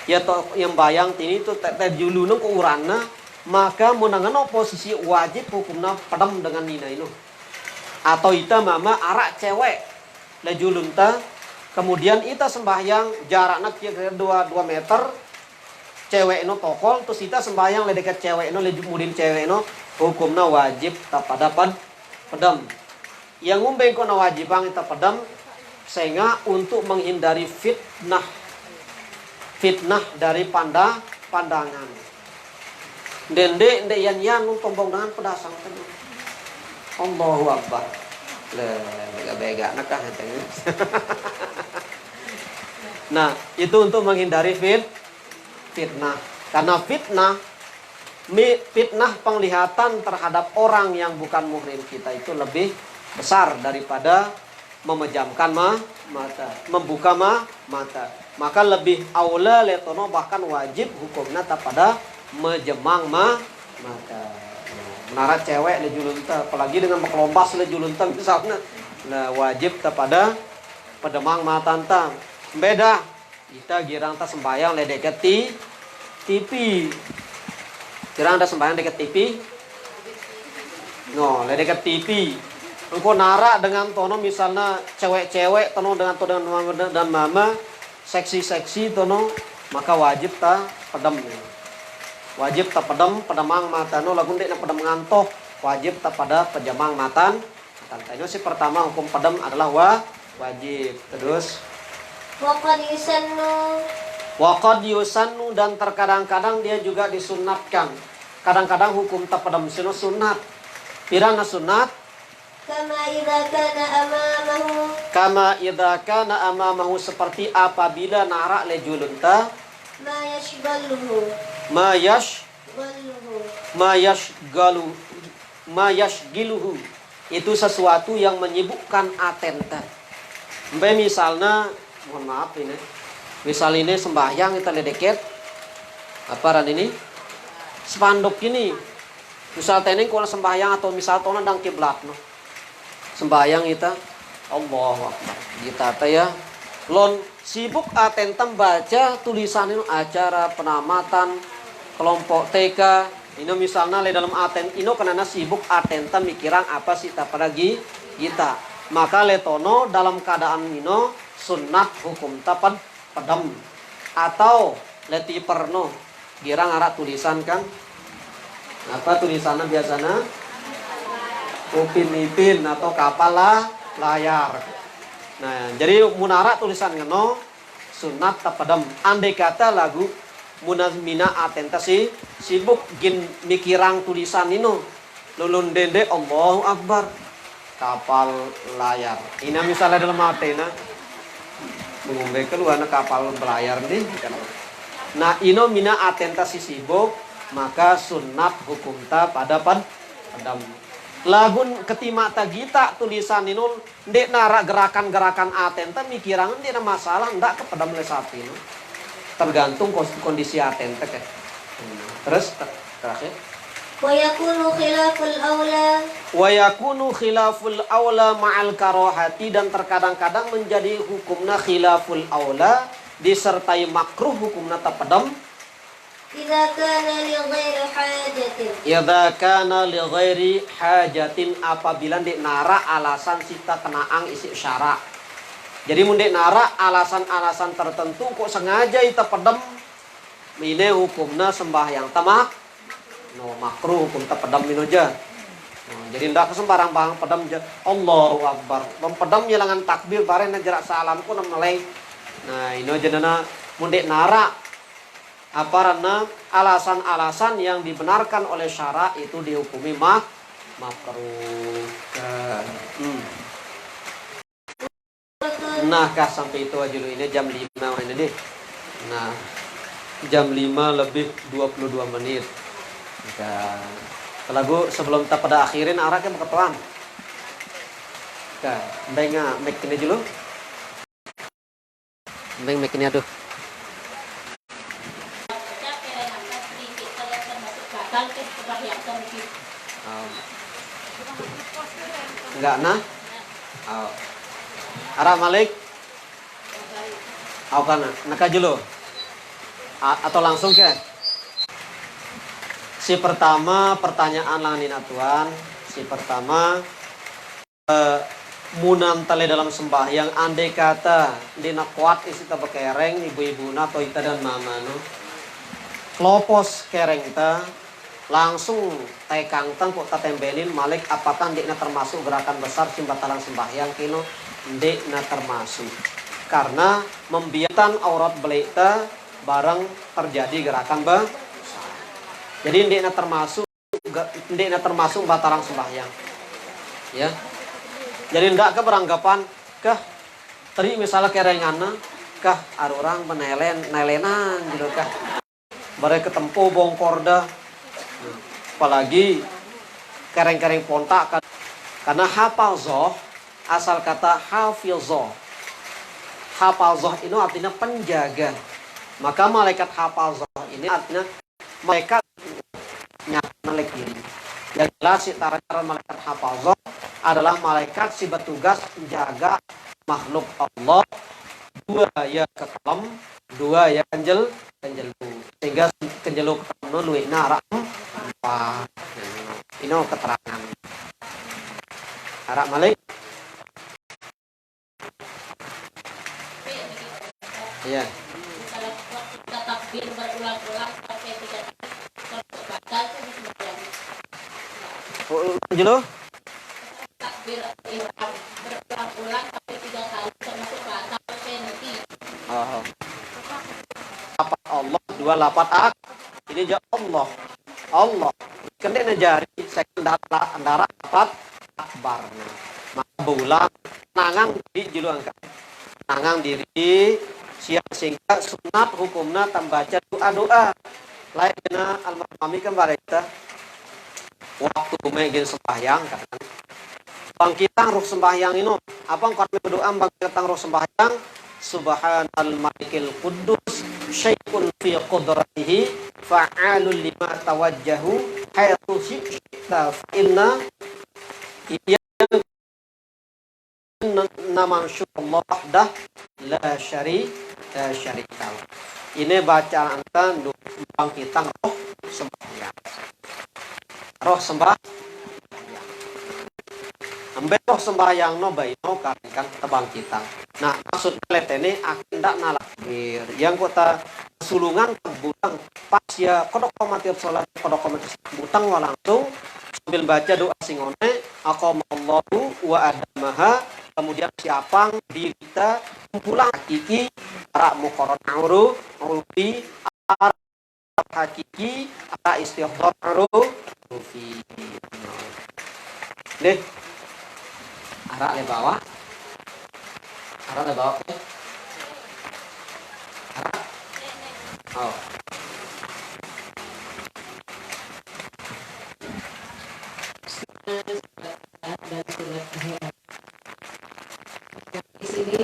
Ya to yang bayang tini itu teh julunung ke urana maka menangan posisi wajib hukumna padam dengan nina itu. Atau ita mama arak cewek lejulunta kemudian ita sembahyang jaraknya kira-kira 2 meter cewek no tokol terus ita sembahyang le dekat cewek no lejumudin cewek no hukumna wajib tapada pedam yang ngumbeng ko na wajibang ita pedam sehingga untuk menghindari fitnah dari pandangan dende yan nung tombong dengan pedasang tadi. Allahu Akbar. Bega-bega nak kah Nah, itu untuk menghindari fitnah. Karena fitnah penglihatan terhadap orang yang bukan muhrim kita itu lebih besar daripada memejamkan mata, membuka mata. Maka lebih aula letono bahkan wajib hukumnya pada menjemang mata. Menarat cewek lejulunta apalagi dengan mekelompas lejulunta misalnya nah wajib kepada pedemang matanta beda kita girang ta sembayang le deket TV girang ta sembayang deket TV no le deket TV engko nara dengan tono misalnya cewek-cewek tono dengan mama dan mama seksi-seksi tono maka wajib ta pedem wajib tak pedemang mata no lagun dek na pedem ngantok wajib tak pada pejamang matan itu si pertama hukum pedem adalah wajib terus waqad yusannu dan terkadang-kadang dia juga disunatkan kadang-kadang hukum tak pedem sino sunat pirana sunat kama idza kana amamahu seperti apabila narak lejulunta mayashgiluhu itu sesuatu yang menyibukkan atenta. Misalnya mohon maaf ini. Misal ini sembahyang kita ledeket apa ini? Spanduk ini. Misal tening kalau sembahyang atau misal tona dang kiblat no. Sembahyang kita Allahu Akbar. Kita teh ya lon sibuk atentem baca tulisan itu acara penamatan kelompok TK ini misalnya le dalam aten ino karena sibuk atentem mikiran apa sih tak lagi kita maka letono dalam keadaan ino sunat hukum tapan pedam atau leti perno girang arak tulisan kan apa tulisannya biasanya upin-ipin atau kapal layar. Nah, jadi munara tulisan ngeno sunat tapadam. Andai kata lagu munazmina atentasi sibuk gin mikirang tulisan ino. Lulun dende Allahu Akbar. Kapal layar. Ini misalnya dalam atena mengumbe keluar kapal belayar nih. Nah, ino mina atentasi sibuk maka sunat hukumta pada padam. Lagun ketima tagita tulisan ini ndek nara gerakan-gerakan atenta mikirangan tidak masalah ndak kepada melesati no. Tergantung kondisi atenta ke. Terus terakhir wa yakunu khilaful aula ma'al karahati dan terkadang-kadang menjadi hukumna khilaful aula disertai makruh hukumna tapadam Idza kana li ghairi hajatin apabila ndek nara alasan sita kenaang isi syara. Jadi mun ndek nara alasan-alasan tertentu kok sengaja ita pedem mine hukumna sembahyang tamak no makruh hukum ta pedem mino aja. Jadi ndak sembarang bang pedem aja Allahu Akbar. Pedem nyelangan takbir bareng jarak salam ku meleng Nah, ini jenana mundek nara aparana alasan-alasan yang dibenarkan oleh syara itu dihukumi makruh. Nah, kah sampai itu aja dulu, ini jam 5 ini deh. Nah, jam 5 lebih 22 menit. Nah, lagu sebelum kita pada akhirin arahnya mau ketuan. Nah, mbengnya make ini dulu. Mbeng make ini aduh. Enggak nah. Oh. Arah Malik. Au kana, nak dulu. Atau langsung ke? Si pertama pertanyaan langin atuan. Si pertama munan tale dalam sembahyang andai kata dina kuat isi ta kereng ibu-ibu na atau ita dan mama no. Lopos kereng ta langsung tekang tang kok tatembelin Malik apakah ndekna termasuk gerakan besar simbatalang sembahyang kino ndekna termasuk karena membiarkan aurat belita bareng terjadi gerakan besar. Jadi ndekna termasuk batalang sembahyang. Ya. Jadi ndak ke beranggapan kah tadi misalnya kerenganna kah arurang nelenan gitu kah. Bare ketempo bongkorda. Apalagi kereng-kereng pontak kan. Karena hafalzoh asal kata hafilzoh. Hafalzoh itu artinya penjaga. Maka malaikat hafalzoh ini artinya malaikat nyalek diri. Yang jelas cara malaikat hafalzoh adalah malaikat si bertugas menjaga makhluk Allah. Dua ya kekelam, dua ya kenjelu. Sehingga kenjelu kekelam luwih narak empat. Ini keterangan. Harap Malik. Iya. Kita takbir berulang-ulang sampai 3 kali batal itu sembahyang. Jelo. Takbir ihram berulang-ulang sampai 3 kali termasuk batal penalti. Oh. Lapat Allah dua lapat ak. Ini jawab Allah. Allah. Kendena jari sekendara antara lapat akbar. Maka berulang nangang di jelu angkat. Nangang diri siang sehingga sunat hukumna tambaca doa-doa. Lainnya almarhum kan barita waktu kumegin sembahyang kan. Bangkitang ruh sembahyang ini apa kalau berdoa bangkitang ruh sembahyang subhanal malikil quddus syai'un fi qudratihi fa'alul lima tawajjahu hayatu syi'ta inna nama syukurullah wahdah la syarika. Ini bacaan kan bangkitang roh sembahyang. Roh sembahyang. Ambek roh sembahyang no baino kan kebangkitan. Nah, maksud pelet ini akan nalakir. Yang kota sulungan butang pas ya kodok komatir salat kodok komatir butang langsung sambil baca doa singone aqamallahu wa adamaha. Kemudian siapang dirita kumpulan hakiki para muqarrar urufi ara hakiki ara istighfar urufi. Deh. Ara le bawah. Ara le bawah. Ara. Oh. Dan surat akhirat. Di sini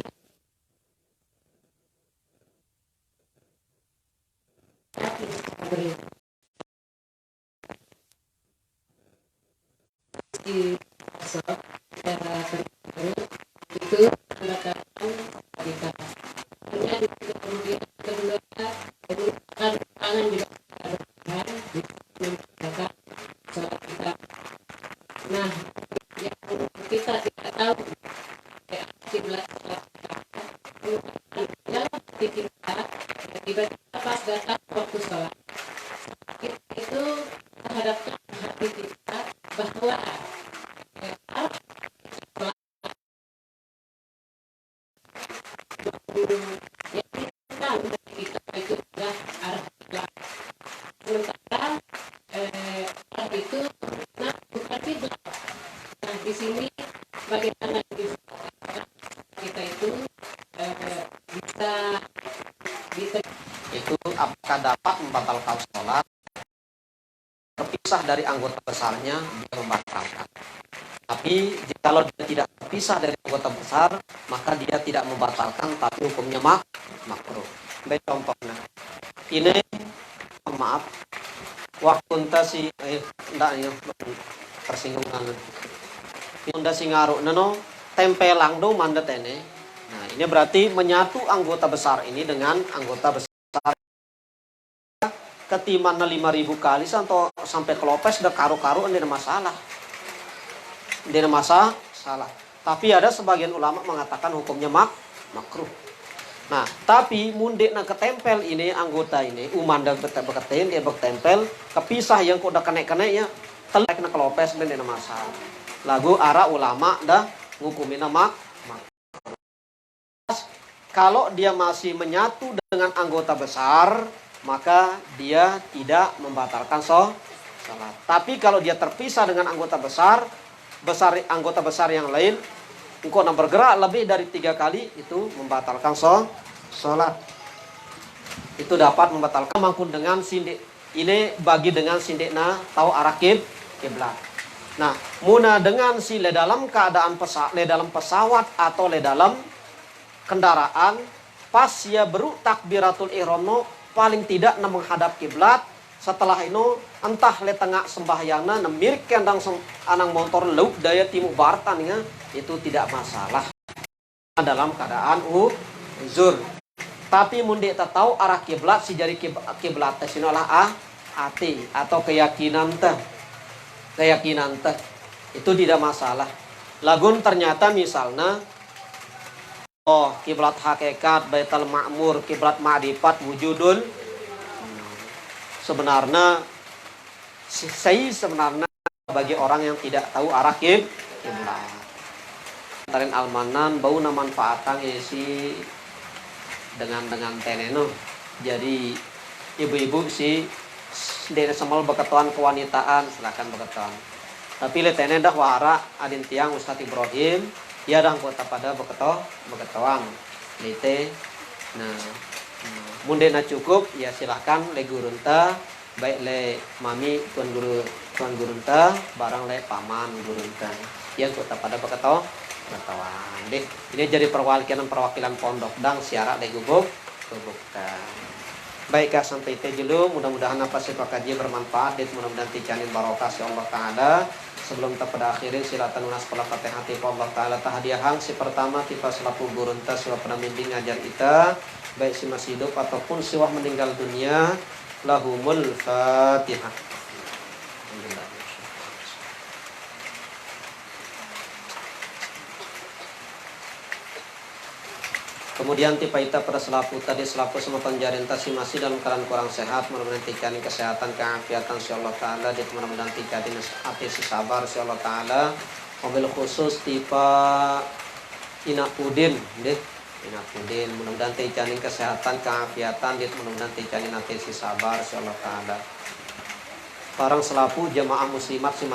di asal era itu mengatakan kita kemudian kedua tangan juga mengatakan sholat kita. Nah, yang kita tidak tahu kiblat dalam hati kita tiba-tiba pas datang waktu sholat itu terhadapkan hati kita bahwa bagaimana kita itu bisa bisa Itu apakah dapat membatalkan sholat? Terpisah dari anggota besarnya, dia membatalkan. Tapi kalau dia tidak terpisah dari anggota besar, maka dia tidak membatalkan, tapi hukumnya makruh. Baik contohnya, ini maaf, waktu entah si enggak ya tersinggung banget. Unda singaru nano tempelang do mandat ini. Nah, ini berarti menyatu anggota besar ini dengan anggota besar ketiman 5.000 kali atau sampai kelopes udah karu-karu ini ada masalah. Ini ada masalah. Tapi ada sebagian ulama mengatakan hukumnya makruh. Nah, tapi mundik na ketempel ini anggota ini umanda beketin dia bertempel kepisah yang kok udah kena-kenanya telek na kelopes dan ada masalah. Lagu arah ulama dah ngukumin nama. Kalau dia masih menyatu dengan anggota besar, maka dia tidak membatalkan sholat. Tapi kalau dia terpisah dengan anggota anggota besar yang lain, engkau bergerak lebih dari 3 kali, itu membatalkan sholat. Itu dapat membatalkan mangkun dengan sindik. Ini bagi dengan sindik na tahu arah kiblat. Nah, muna dengan si le dalam keadaan dalam pesawat atau le dalam kendaraan, pas ya beru takbiratul ihram paling tidak na menghadap kiblat. Setelah itu entah le tengah sembahyangna nemirik kendang anang motor lauk daya timur bartan ya, itu tidak masalah dalam keadaan uzur. Tapi mundi tak tahu arah kiblat si jari kiblat teh sinolah hati atau keyakinan teh itu tidak masalah. Lagun ternyata misalnya kiblat hakikat Baitul Ma'mur, kiblat ma'rifat wujudul. Sebenarnya bagi orang yang tidak tahu arah kiblat. Tarin almanan bau na manfaatan si dengan teneno. Jadi ibu-ibu si dari semal beketuan kewanitaan silakan beketuan. Tapi letene dah wara adin tiang Ustaz Ibrahim ya dah kota pada beketuan lite. Nah, mundena cukup ya silakan le gurunta baik le mami tuan gurunta barang le paman gurunta yang kota pada beketuan deh. Ini jadi perwakilan pondok dang siarak le gubuk. Baiklah sampai itu dulu, mudah-mudahan apa sih kaji bermanfaat dan mudah-mudahan tijanin barokah si Allah Ta'ala. Sebelum kita pada akhirin silatan unas sekolah Fatihah tipe Allah Ta'ala tahadiahang si pertama tipe selaku guru entah siwa pernah bimbing ngajar kita baik si masih hidup ataupun siwa meninggal dunia lahumul Fatihah. Kemudian tipe kita pada selaku semua penjarin tasi masih dalam keadaan kurang sehat, mudah-mudahan tikani kesehatan keafiatan si Allah Ta'ala, dan mudah-mudahan tikani hati si sabar si Allah Ta'ala. Mobil khusus tipe Inakudin deh, Inakudin, mudah-mudahan tikani kesehatan keafiatan, dan mudah-mudahan tikani hati si sabar si Allah Ta'ala. Parang selaku jamaah muslimat si